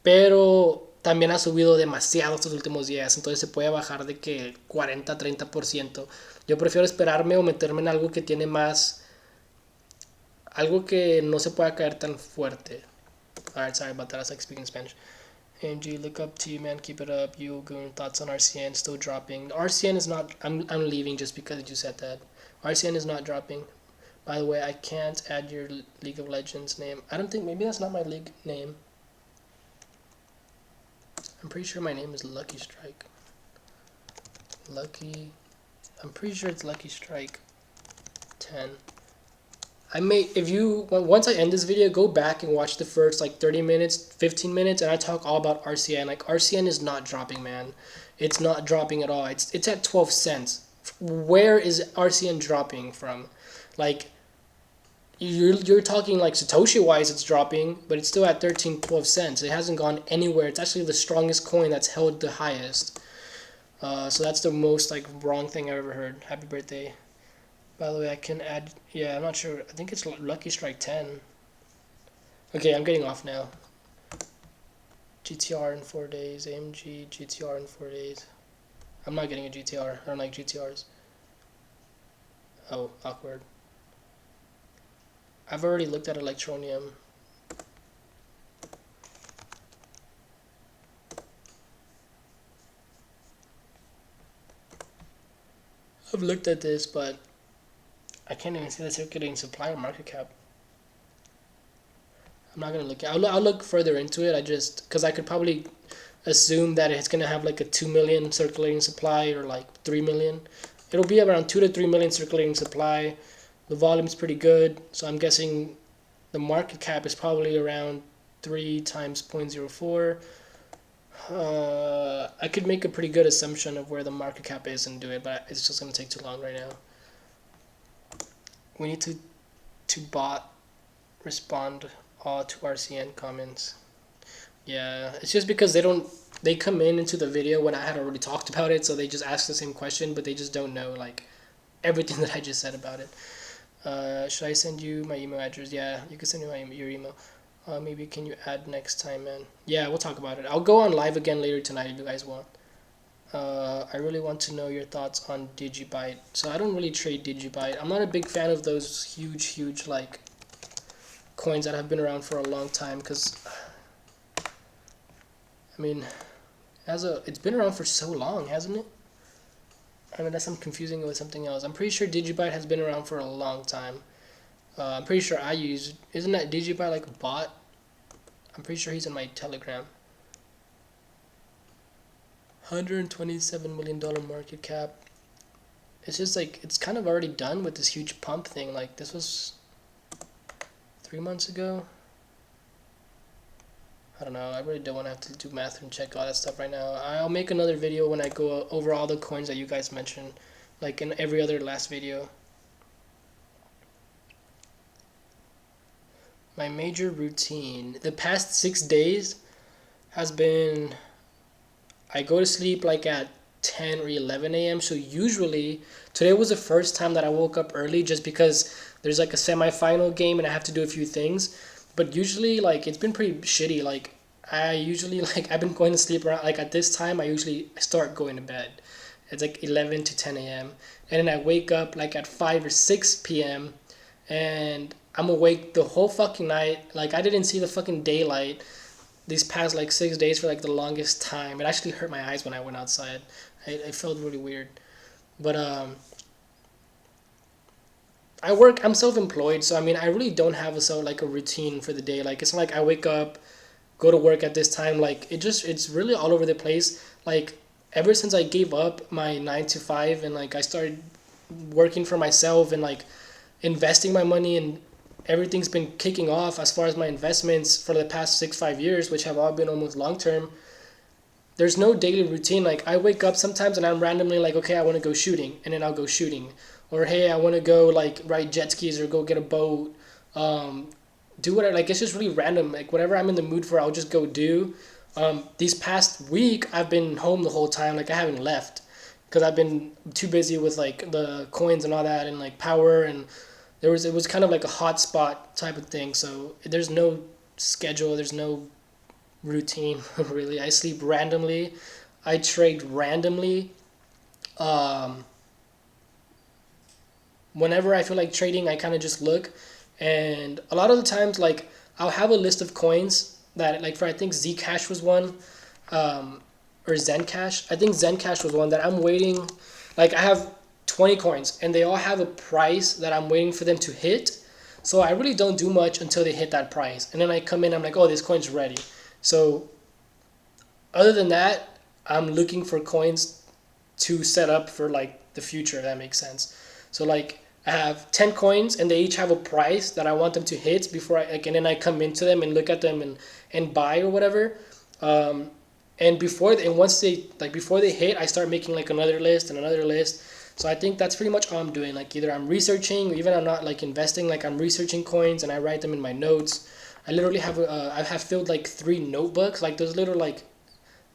Pero también ha subido demasiado estos últimos días, entonces se puede bajar de que 40-30%. Yo prefiero esperarme o meterme en algo que tiene más, algo que no se pueda caer tan fuerte. Alright, sorry about that, I was like speaking Spanish. AMG, look up to you, man, keep it up. You, Goon, thoughts on RCN, still dropping. RCN is not, I'm leaving just because you said that. RCN is not dropping. By the way, I can't add your League of Legends name. I don't think, maybe that's not my league name. I'm pretty sure my name is Lucky Strike. I'm pretty sure it's Lucky Strike 10. Once I end this video, go back and watch the first like 30 minutes, 15 minutes, and I talk all about RCN. Like, RCN is not dropping, man. It's not dropping at all. It's at 12 cents. Where is RCN dropping from? Like, you're talking like Satoshi wise it's dropping, but it's still at 13-12 cents. It hasn't gone anywhere. It's actually the strongest coin that's held the highest. So that's the most like wrong thing I've ever heard. Happy birthday. By the way, I can add, yeah, I'm not sure. I think it's Lucky Strike 10. Okay, I'm getting off now. GTR in 4 days. AMG GTR in 4 days. I'm not getting a GTR. I don't like GTRs. Oh, awkward. I've already looked at Electronium. I've looked at this, but I can't even see the circulating supply or market cap. I'm not gonna look at. I'll look further into it. I just because I could probably assume that it's gonna have like a 2 million circulating supply or like 3 million. It'll be around 2 to 3 million circulating supply. The volume's pretty good, so I'm guessing the market cap is probably around 3 times 0.04. I could make a pretty good assumption of where the market cap is and do it, but it's just gonna take too long right now. We need to bot respond all to RCN comments. Yeah, it's just because they come into the video when I had already talked about it, so they just ask the same question, but they just don't know like everything that I just said about it. Should I send you my email address? Yeah, you can send me your email. Maybe can you add next time, man? Yeah, we'll talk about it. I'll go on live again later tonight if you guys want. I really want to know your thoughts on Digibyte. So I don't really trade Digibyte. I'm not a big fan of those huge like coins that have been around for a long time, because I mean, it's been around for so long, hasn't it? Unless I'm confusing it with something else. I'm pretty sure Digibyte has been around for a long time. I'm pretty sure isn't that Digibyte like a bot? I'm pretty sure he's in my Telegram. $127 million market cap. It's just like, it's kind of already done with this huge pump thing. Like, this was 3 months ago. I don't know. I really don't want to have to do math and check all that stuff right now. I'll make another video when I go over all the coins that you guys mentioned, like in every other last video. My major routine the past 6 days has been, I go to sleep like at 10 or 11 a.m. So usually, today was the first time that I woke up early just because there's like a semi-final game and I have to do a few things. But usually, like, it's been pretty shitty. Like, I've been going to sleep around, like, at this time, I start going to bed. It's like 11 to 10 a.m. And then I wake up like at 5 or 6 p.m. and I'm awake the whole fucking night. Like, I didn't see the fucking daylight these past like 6 days for like the longest time. It actually hurt my eyes when I went outside. It felt really weird. But I'm self-employed, so I mean I really don't have a routine for the day. Like, it's not like I wake up, go to work at this time. Like, it's really all over the place. Like, ever since I gave up my 9 to 5 and like I started working for myself and like investing my money, and everything's been kicking off as far as my investments for the past 6-5 years, which have all been almost long term. There's no daily routine. Like, I wake up sometimes and I'm randomly like, okay, I want to go shooting, and then I'll go shooting. Or, hey, I want to go like ride jet skis or go get a boat. Do whatever. Like, it's just really random. Like, whatever I'm in the mood for, I'll just go do. These past week, I've been home the whole time. Like, I haven't left because I've been too busy with like the coins and all that, and like power, and it was kind of like a hotspot type of thing. So there's no schedule. There's no routine really. I sleep randomly. I trade randomly. Um, Whenever I feel like trading, I kind of just look, and a lot of the times, like, I'll have a list of coins that, like, for I think Zcash was one, or Zencash. I think Zencash was one that I'm waiting. Like, I have 20 coins, and they all have a price that I'm waiting for them to hit. So I really don't do much until they hit that price, and then I come in. I'm like, oh, this coin's ready. So other than that, I'm looking for coins to set up for like the future, if that makes sense. So like, I have 10 coins and they each have a price that I want them to hit before and then I come into them and look at them and buy or whatever. And before they hit, I start making like another list and another list. So I think that's pretty much all I'm doing. Like, either I'm researching, or even I'm not like investing, like I'm researching coins and I write them in my notes. I literally I have filled like 3 notebooks, like those little like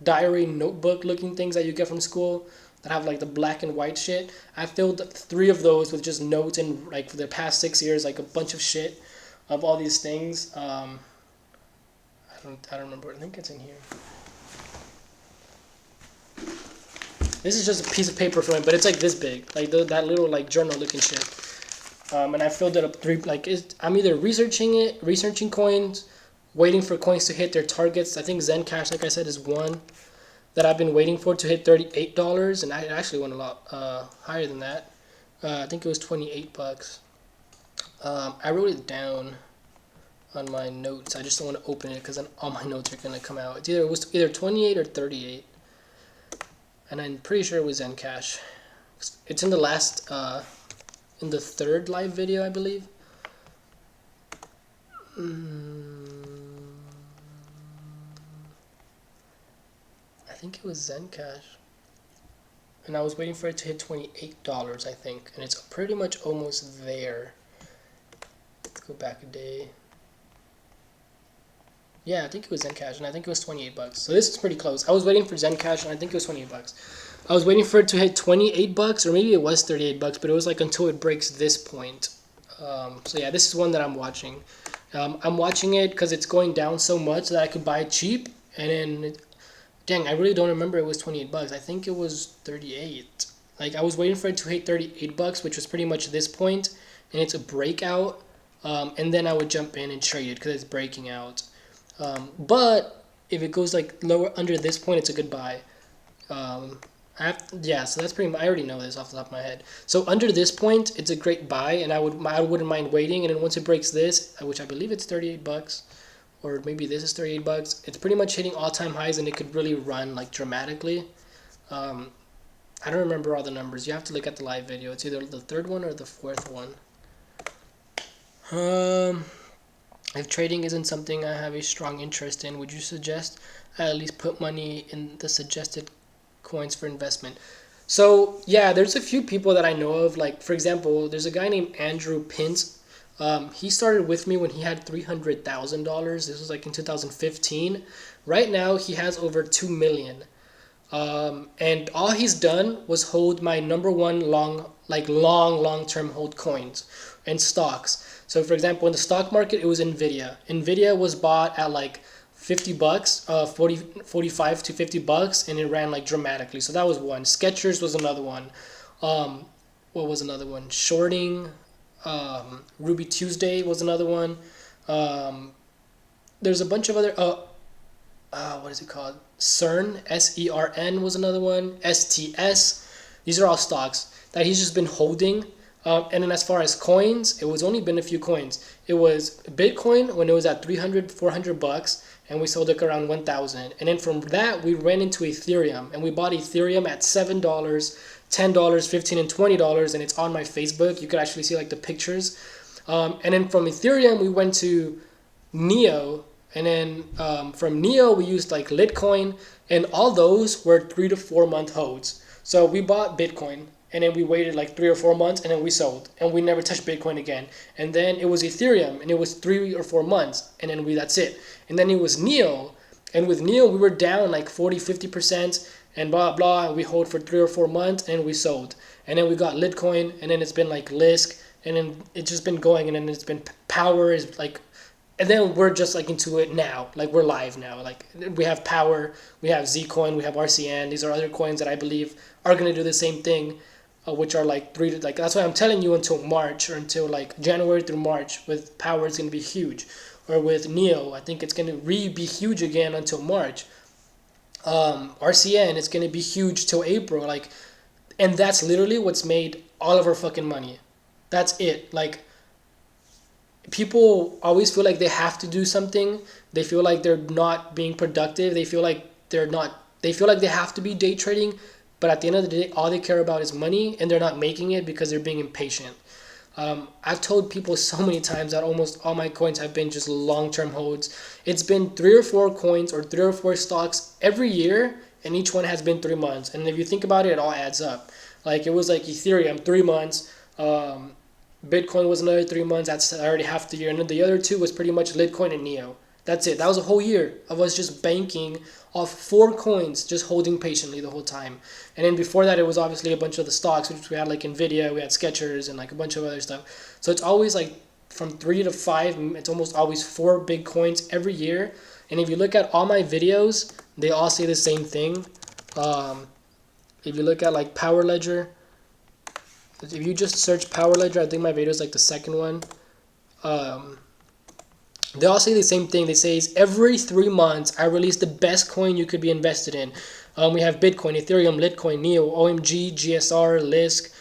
diary notebook looking things that you get from school that have like the black and white shit. I filled 3 of those with just notes, and like for the past 6 years, like a bunch of shit of all these things. I don't remember. I think it's in here. This is just a piece of paper for me, but it's like this big, like that little like journal looking shit. And I filled it up I'm either researching coins, waiting for coins to hit their targets. I think Zencash, like I said, is one that I've been waiting for to hit $38, and I actually went a lot higher than that. I think it was 28 bucks. I wrote it down on my notes. I just don't want to open it because then all my notes are gonna come out. It was either 28 or 38, and I'm pretty sure it was Zencash. It's in the last in the third live video, I believe. I think it was Zencash, and I was waiting for it to hit $28, I think, and it's pretty much almost there. Let's go back a day. Yeah, I think it was Zencash, and I think it was 28 bucks. So this is pretty close. I was waiting for Zencash, and I think it was 28 bucks. I was waiting for it to hit 28 bucks, or maybe it was 38 bucks, but it was like until it breaks this point. So yeah, this is one that I'm watching. I'm watching it because it's going down so much that I could buy it cheap, and then, dang, I really don't remember it was 28 bucks. I think it was 38. Like, I was waiting for it to hit 38 bucks, which was pretty much this point, and it's a breakout, and then I would jump in and trade it because it's breaking out. But if it goes like lower under this point, it's a good buy. Yeah, so that's pretty much, I already know this off the top of my head. So under this point, it's a great buy, and I wouldn't mind waiting. And then once it breaks this, which I believe it's 38 bucks, or maybe this is 38 bucks, it's pretty much hitting all-time highs, and it could really run like dramatically. I don't remember all the numbers. You have to look at the live video. It's either the third one or the fourth one. If trading isn't something I have a strong interest in, would you suggest I at least put money in the suggested coins for investment? So yeah, there's a few people that I know of. Like, for example, there's a guy named Andrew Pintz. He started with me when he had $300,000. This was like in 2015. Right now he has over 2 million. And all he's done was hold my number one long-term hold coins and stocks. So for example, in the stock market, it was Nvidia. Nvidia was bought at like 50 bucks, 45 to 50 bucks, and it ran like dramatically. So that was one. Skechers was another one. What was another one? Shorting, Ruby Tuesday was another one. There's a bunch of other, what is it called? CERN, SERN was another one. STS. These are all stocks that he's just been holding. And then as far as coins, it was only been a few coins. It was Bitcoin when it was at 300, 400 bucks, and we sold it around 1,000. And then from that, we ran into Ethereum, and we bought Ethereum at $7, $10, $15, and $20, and it's on my Facebook. You could actually see like the pictures. And then from Ethereum, we went to NEO, and then from NEO, we used like Litecoin, and all those were 3 to 4 month holds. So we bought Bitcoin, and then we waited like 3 or 4 months, and then we sold, and we never touched Bitcoin again. And then it was Ethereum, and it was 3 or 4 months, and then that's it. And then it was NEO, and with NEO we were down like 40-50%, and blah blah, and we hold for 3 or 4 months, and we sold. And then we got Litecoin, and then it's been like Lisk, and then it's just been going, and then it's been Power is like, and then we're just like into it now, like we're live now. Like we have Power, we have Zcoin, we have RCN. These are other coins that I believe are gonna do the same thing. Which are like that's why I'm telling you until March, or until like January through March. With Power, it's gonna be huge, or with NEO, I think it's gonna be huge again until March. RCN, it's gonna be huge till April, like, and that's literally what's made all of our fucking money. That's it. Like, people always feel like they have to do something. They feel like they're not being productive. They feel like they feel like they have to be day trading. But at the end of the day, all they care about is money, and they're not making it because they're being impatient. I've told people so many times that almost all my coins have been just long-term holds. It's been 3 or 4 coins or 3 or 4 stocks every year, and each one has been 3 months. And if you think about it, it all adds up. Like, it was like Ethereum, 3 months. Bitcoin was another 3 months. That's already half the year. And then the other 2 was pretty much Litecoin and NEO. That's it. That was a whole year of us just banking off 4 coins, just holding patiently the whole time. And then before that, it was obviously a bunch of the stocks, which we had like Nvidia, we had Skechers, and like a bunch of other stuff. So it's always like from 3 to 5, it's almost always 4 big coins every year. And if you look at all my videos, they all say the same thing. If you look at like PowerLedger, if you just search PowerLedger, I think my video is like the second one. They all say the same thing. They say every 3 months I release the best coin you could be invested in. We have Bitcoin, Ethereum, Litecoin, NEO, OMG, GSR, Lisk,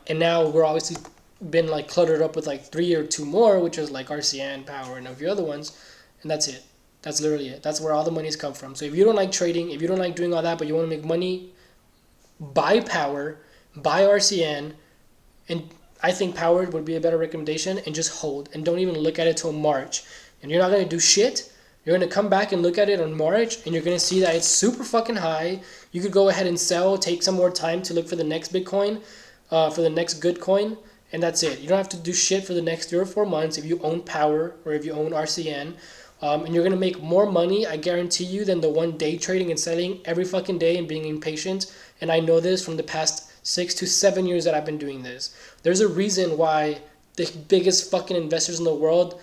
and now we're obviously been like cluttered up with like 3 or 2 more, which is like RCN, Power, and a few other ones, and that's it. That's literally it. That's where all the money's come from. So if you don't like trading, if you don't like doing all that, but you want to make money, buy Power, buy RCN, and I think Power would be a better recommendation, and just hold and don't even look at it till March. And you're not going to do shit. You're going to come back and look at it on March, and you're going to see that it's super fucking high. You could go ahead and sell, take some more time to look for the next Bitcoin, for the next good coin, and that's it. You don't have to do shit for the next 3 or 4 months if you own Power or if you own RCN. And you're going to make more money, I guarantee you, than the one day trading and selling every fucking day and being impatient. And I know this from the past 6 to 7 years that I've been doing this. There's a reason why the biggest fucking investors in the world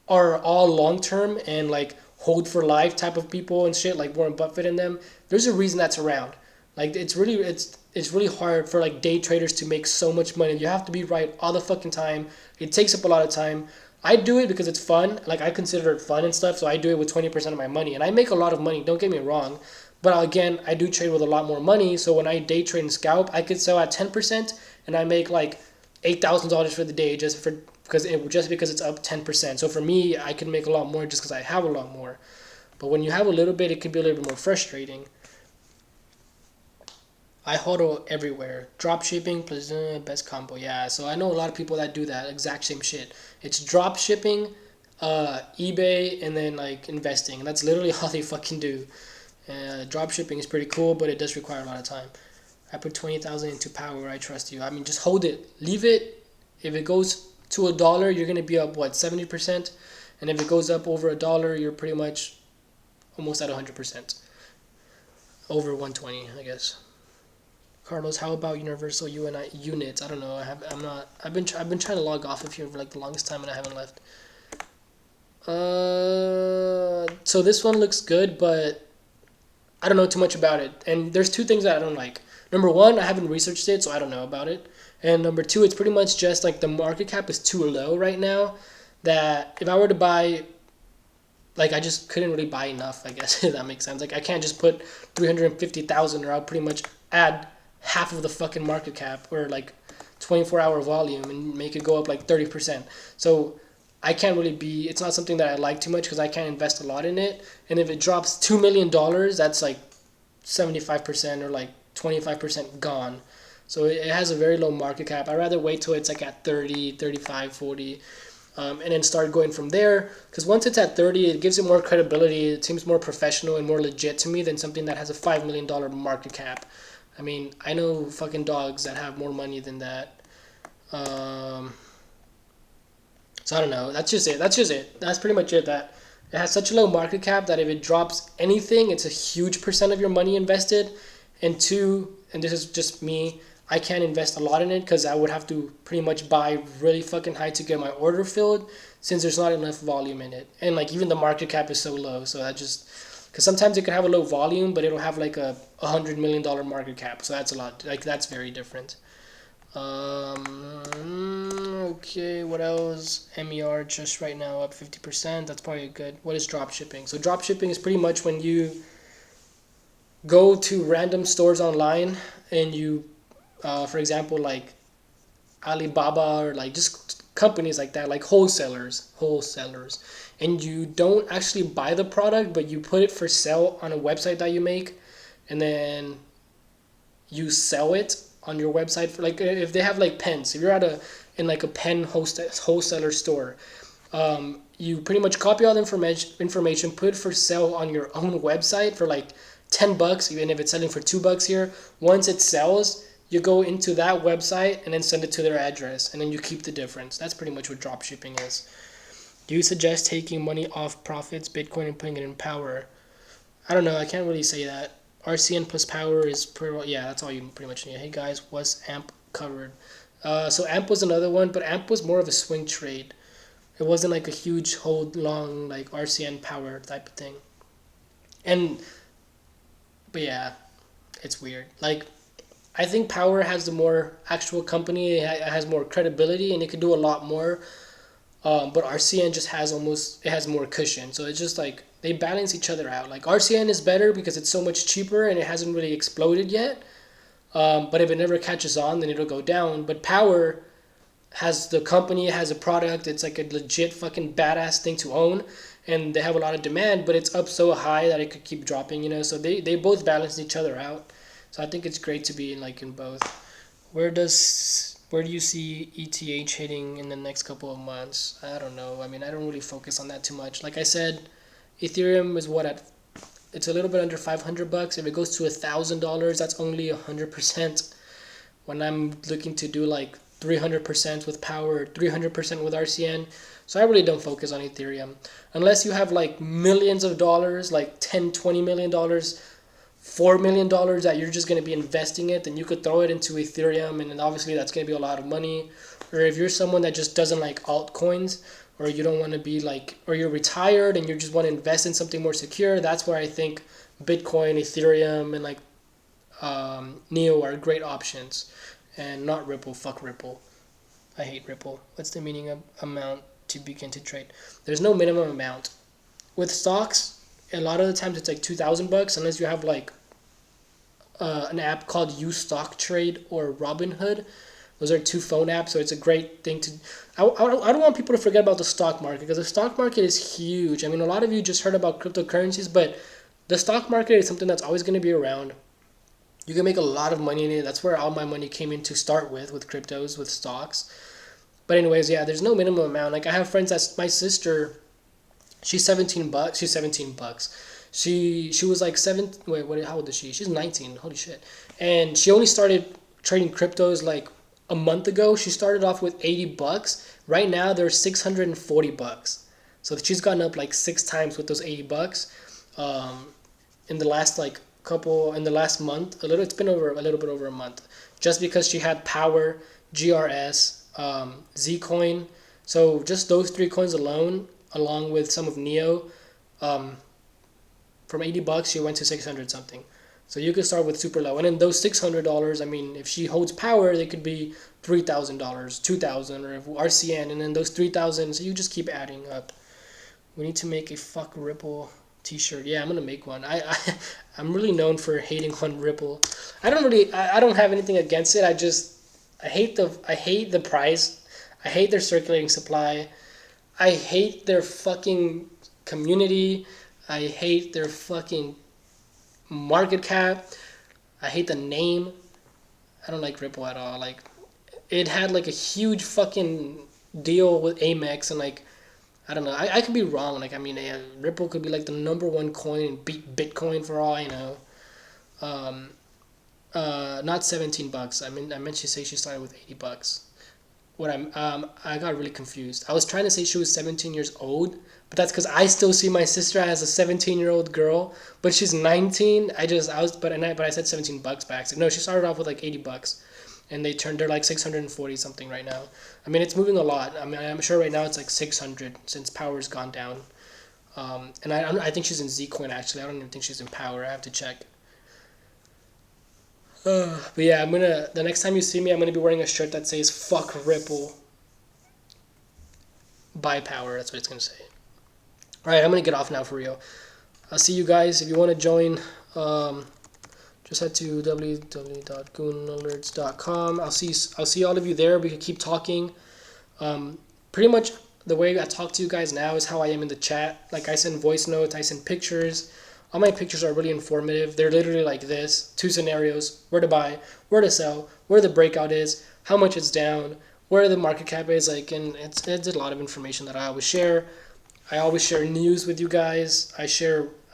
are all long-term and like hold for life type of people and shit, like Warren Buffett and them. There's a reason that's around. Like it's really hard for like day traders to make so much money. You have to be right all the fucking time. It takes up a lot of time. I do it because it's fun. Like I consider it fun and stuff, so I do it with 20% of my money, and I make a lot of money. Don't get me wrong, but again, I do trade with a lot more money. So when I day trade and scalp, I could sell at 10%, and I make like $8,000 for the day just because it's up 10%. So for me, I can make a lot more just because I have a lot more. But when you have a little bit, it can be a little bit more frustrating. I hodl everywhere. Drop shipping plus best combo. Yeah, so I know a lot of people that do that exact same shit. It's drop shipping, eBay, and then like investing. That's literally all they fucking do. Drop shipping is pretty cool, but it does require a lot of time. I put 20,000 into Power. I trust you. I mean, just hold it. Leave it. If it goes to $1, you're gonna be up what 70%, and if it goes up over $1, you're pretty much almost at 100%. Over 120, I guess. Carlos, how about universal UNI units? I don't know. I've been trying to log off of here for like the longest time and I haven't left. So this one looks good, but I don't know too much about it. And there's 2 things that I don't like. Number 1, I haven't researched it, so I don't know about it. And number 2, it's pretty much just like the market cap is too low right now that if I were to buy, like I just couldn't really buy enough, I guess, if that makes sense. Like I can't just put 350,000 or I'll pretty much add half of the fucking market cap or like 24-hour volume and make it go up like 30%. So I can't really be, it's not something that I like too much because I can't invest a lot in it. And if it drops $2 million, that's like 75% or like 25% gone. So it has a very low market cap. I'd rather wait till it's like at 30, 35, 40, and then start going from there. Because once it's at 30, it gives it more credibility. It seems more professional and more legit to me than something that has a $5 million market cap. I mean, I know fucking dogs that have more money than that. So I don't know. That's just it. That's pretty much it. That it has such a low market cap that if it drops anything, it's a huge percent of your money invested. And 2, and this is just me, I can't invest a lot in it because I would have to pretty much buy really fucking high to get my order filled since there's not enough volume in it. And like even the market cap is so low. So that just... Because sometimes it could have a low volume, but it'll have like a $100 million market cap. So that's a lot. Like that's very different. Okay, what else? MER just right now up 50%. That's probably good. What is drop shipping? So drop shipping is pretty much when you go to random stores online and you, for example, like Alibaba or like just companies like that, like wholesalers, and you don't actually buy the product, but you put it for sale on a website that you make, and then you sell it on your website for like if they have like pens. If you're in like a pen wholesaler store, you pretty much copy all the information, put it for sale on your own website for like $10, even if it's selling for $2 here. Once it sells, you go into that website and then send it to their address, and then you keep the difference. That's pretty much what drop shipping is. Do you suggest taking money off profits, Bitcoin, and putting it in Power? I don't know. I can't really say that. RCN plus Power is pretty well, yeah, that's all you pretty much need. Hey guys, what's AMP covered? So AMP was another one, but AMP was more of a swing trade. It wasn't like a huge hold long like RCN Power type of thing. But yeah, it's weird. Like I think Power has the more actual company. It has more credibility, and it could do a lot more. But RCN just has it has more cushion. So it's just like they balance each other out. Like RCN is better because it's so much cheaper and it hasn't really exploded yet. But if it never catches on, then it'll go down. But Power has the company, has a product. It's like a legit fucking badass thing to own, and they have a lot of demand. But it's up so high that it could keep dropping. So they both balance each other out. So I think it's great to be in both. Where do you see ETH hitting in the next couple of months? I don't know. I mean, I don't really focus on that too much. Like I said, Ethereum is it's a little bit under $500. If it goes to $1,000, that's only 100%. When I'm looking to do like 300% with Power, 300% with RCN, so I really don't focus on Ethereum unless you have like millions of dollars, like 10, $20 million, $4 million that you're just going to be investing it, then you could throw it into Ethereum, and then obviously that's going to be a lot of money. Or if you're someone that just doesn't like altcoins, or you don't want to be or you're retired and you just want to invest in something more secure, that's where I think Bitcoin, Ethereum, and NEO are great options. And not Ripple. Fuck Ripple. I hate Ripple. What's the meaning of amount to begin to trade? There's no minimum amount. With stocks, a lot of the times it's like $2,000 unless you have an app called UStockTrade or Robinhood. Those are two phone apps, so it's a great thing to. I don't want people to forget about the stock market, because the stock market is huge. I mean, a lot of you just heard about cryptocurrencies, but the stock market is something that's always going to be around. You can make a lot of money in it. That's where all my money came in to start with cryptos, with stocks. But anyways, yeah, there's no minimum amount. Like I have friends my sister, she's $17. She's $17. She was like how old is she? She's 19. Holy shit. And she only started trading cryptos like a month ago. She started off with $80. Right now they're $640. So she's gotten up like 6 times with those $80. In the last month, it's been over a little bit over a month, just because she had Power, GRS, Zcoin. So just those 3 coins alone, along with some of NEO, from $80 she went to 600 something. So you could start with super low, and then those $600, I mean, if she holds Power, they could be $3,000, $2,000, or if RCN, and then those 3,000. So you just keep adding up. We need to make a fuck Ripple t-shirt. Yeah, I'm gonna make one. I'm really known for hating on Ripple. I don't have anything against it. I hate the price. I hate their circulating supply. I hate their fucking community. I hate their fucking market cap. I hate the name. I don't like Ripple at all. Like, it had like a huge fucking deal with Amex, and like, I don't know. I could be wrong. Like, I mean, Ripple could be like the #1 coin and beat Bitcoin for all I know. Not $17. I meant she say she started with $80. I got really confused. I was trying to say she was 17 years old, but that's because I still see my sister as a 17-year-old girl, but she's 19. But I said $17 by accident. No, she started off with like $80, and they're like 640 something right now. I mean, it's moving a lot. I mean, I'm sure right now it's like 600 since Power's gone down. And I think she's in Zcoin actually. I don't even think she's in Power. I have to check. But yeah, the next time you see me, I'm gonna be wearing a shirt that says "Fuck Ripple, buy Power." That's what it's gonna say. All right, I'm gonna get off now for real. I'll see you guys. If you want to join, just head to www.goonalerts.com. I'll see all of you there. We can keep talking. Pretty much the way I talk to you guys now is how I am in the chat. Like, I send voice notes, I send pictures. All my pictures are really informative. They're literally like this: 2 scenarios, where to buy, where to sell, where the breakout is, how much it's down, where the market cap is. Like, and it's a lot of information that I always share. I always share news with you guys. I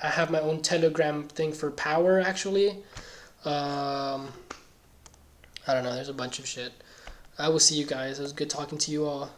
have my own Telegram thing for Power, actually. I don't know, there's a bunch of shit. I will see you guys. It was good talking to you all.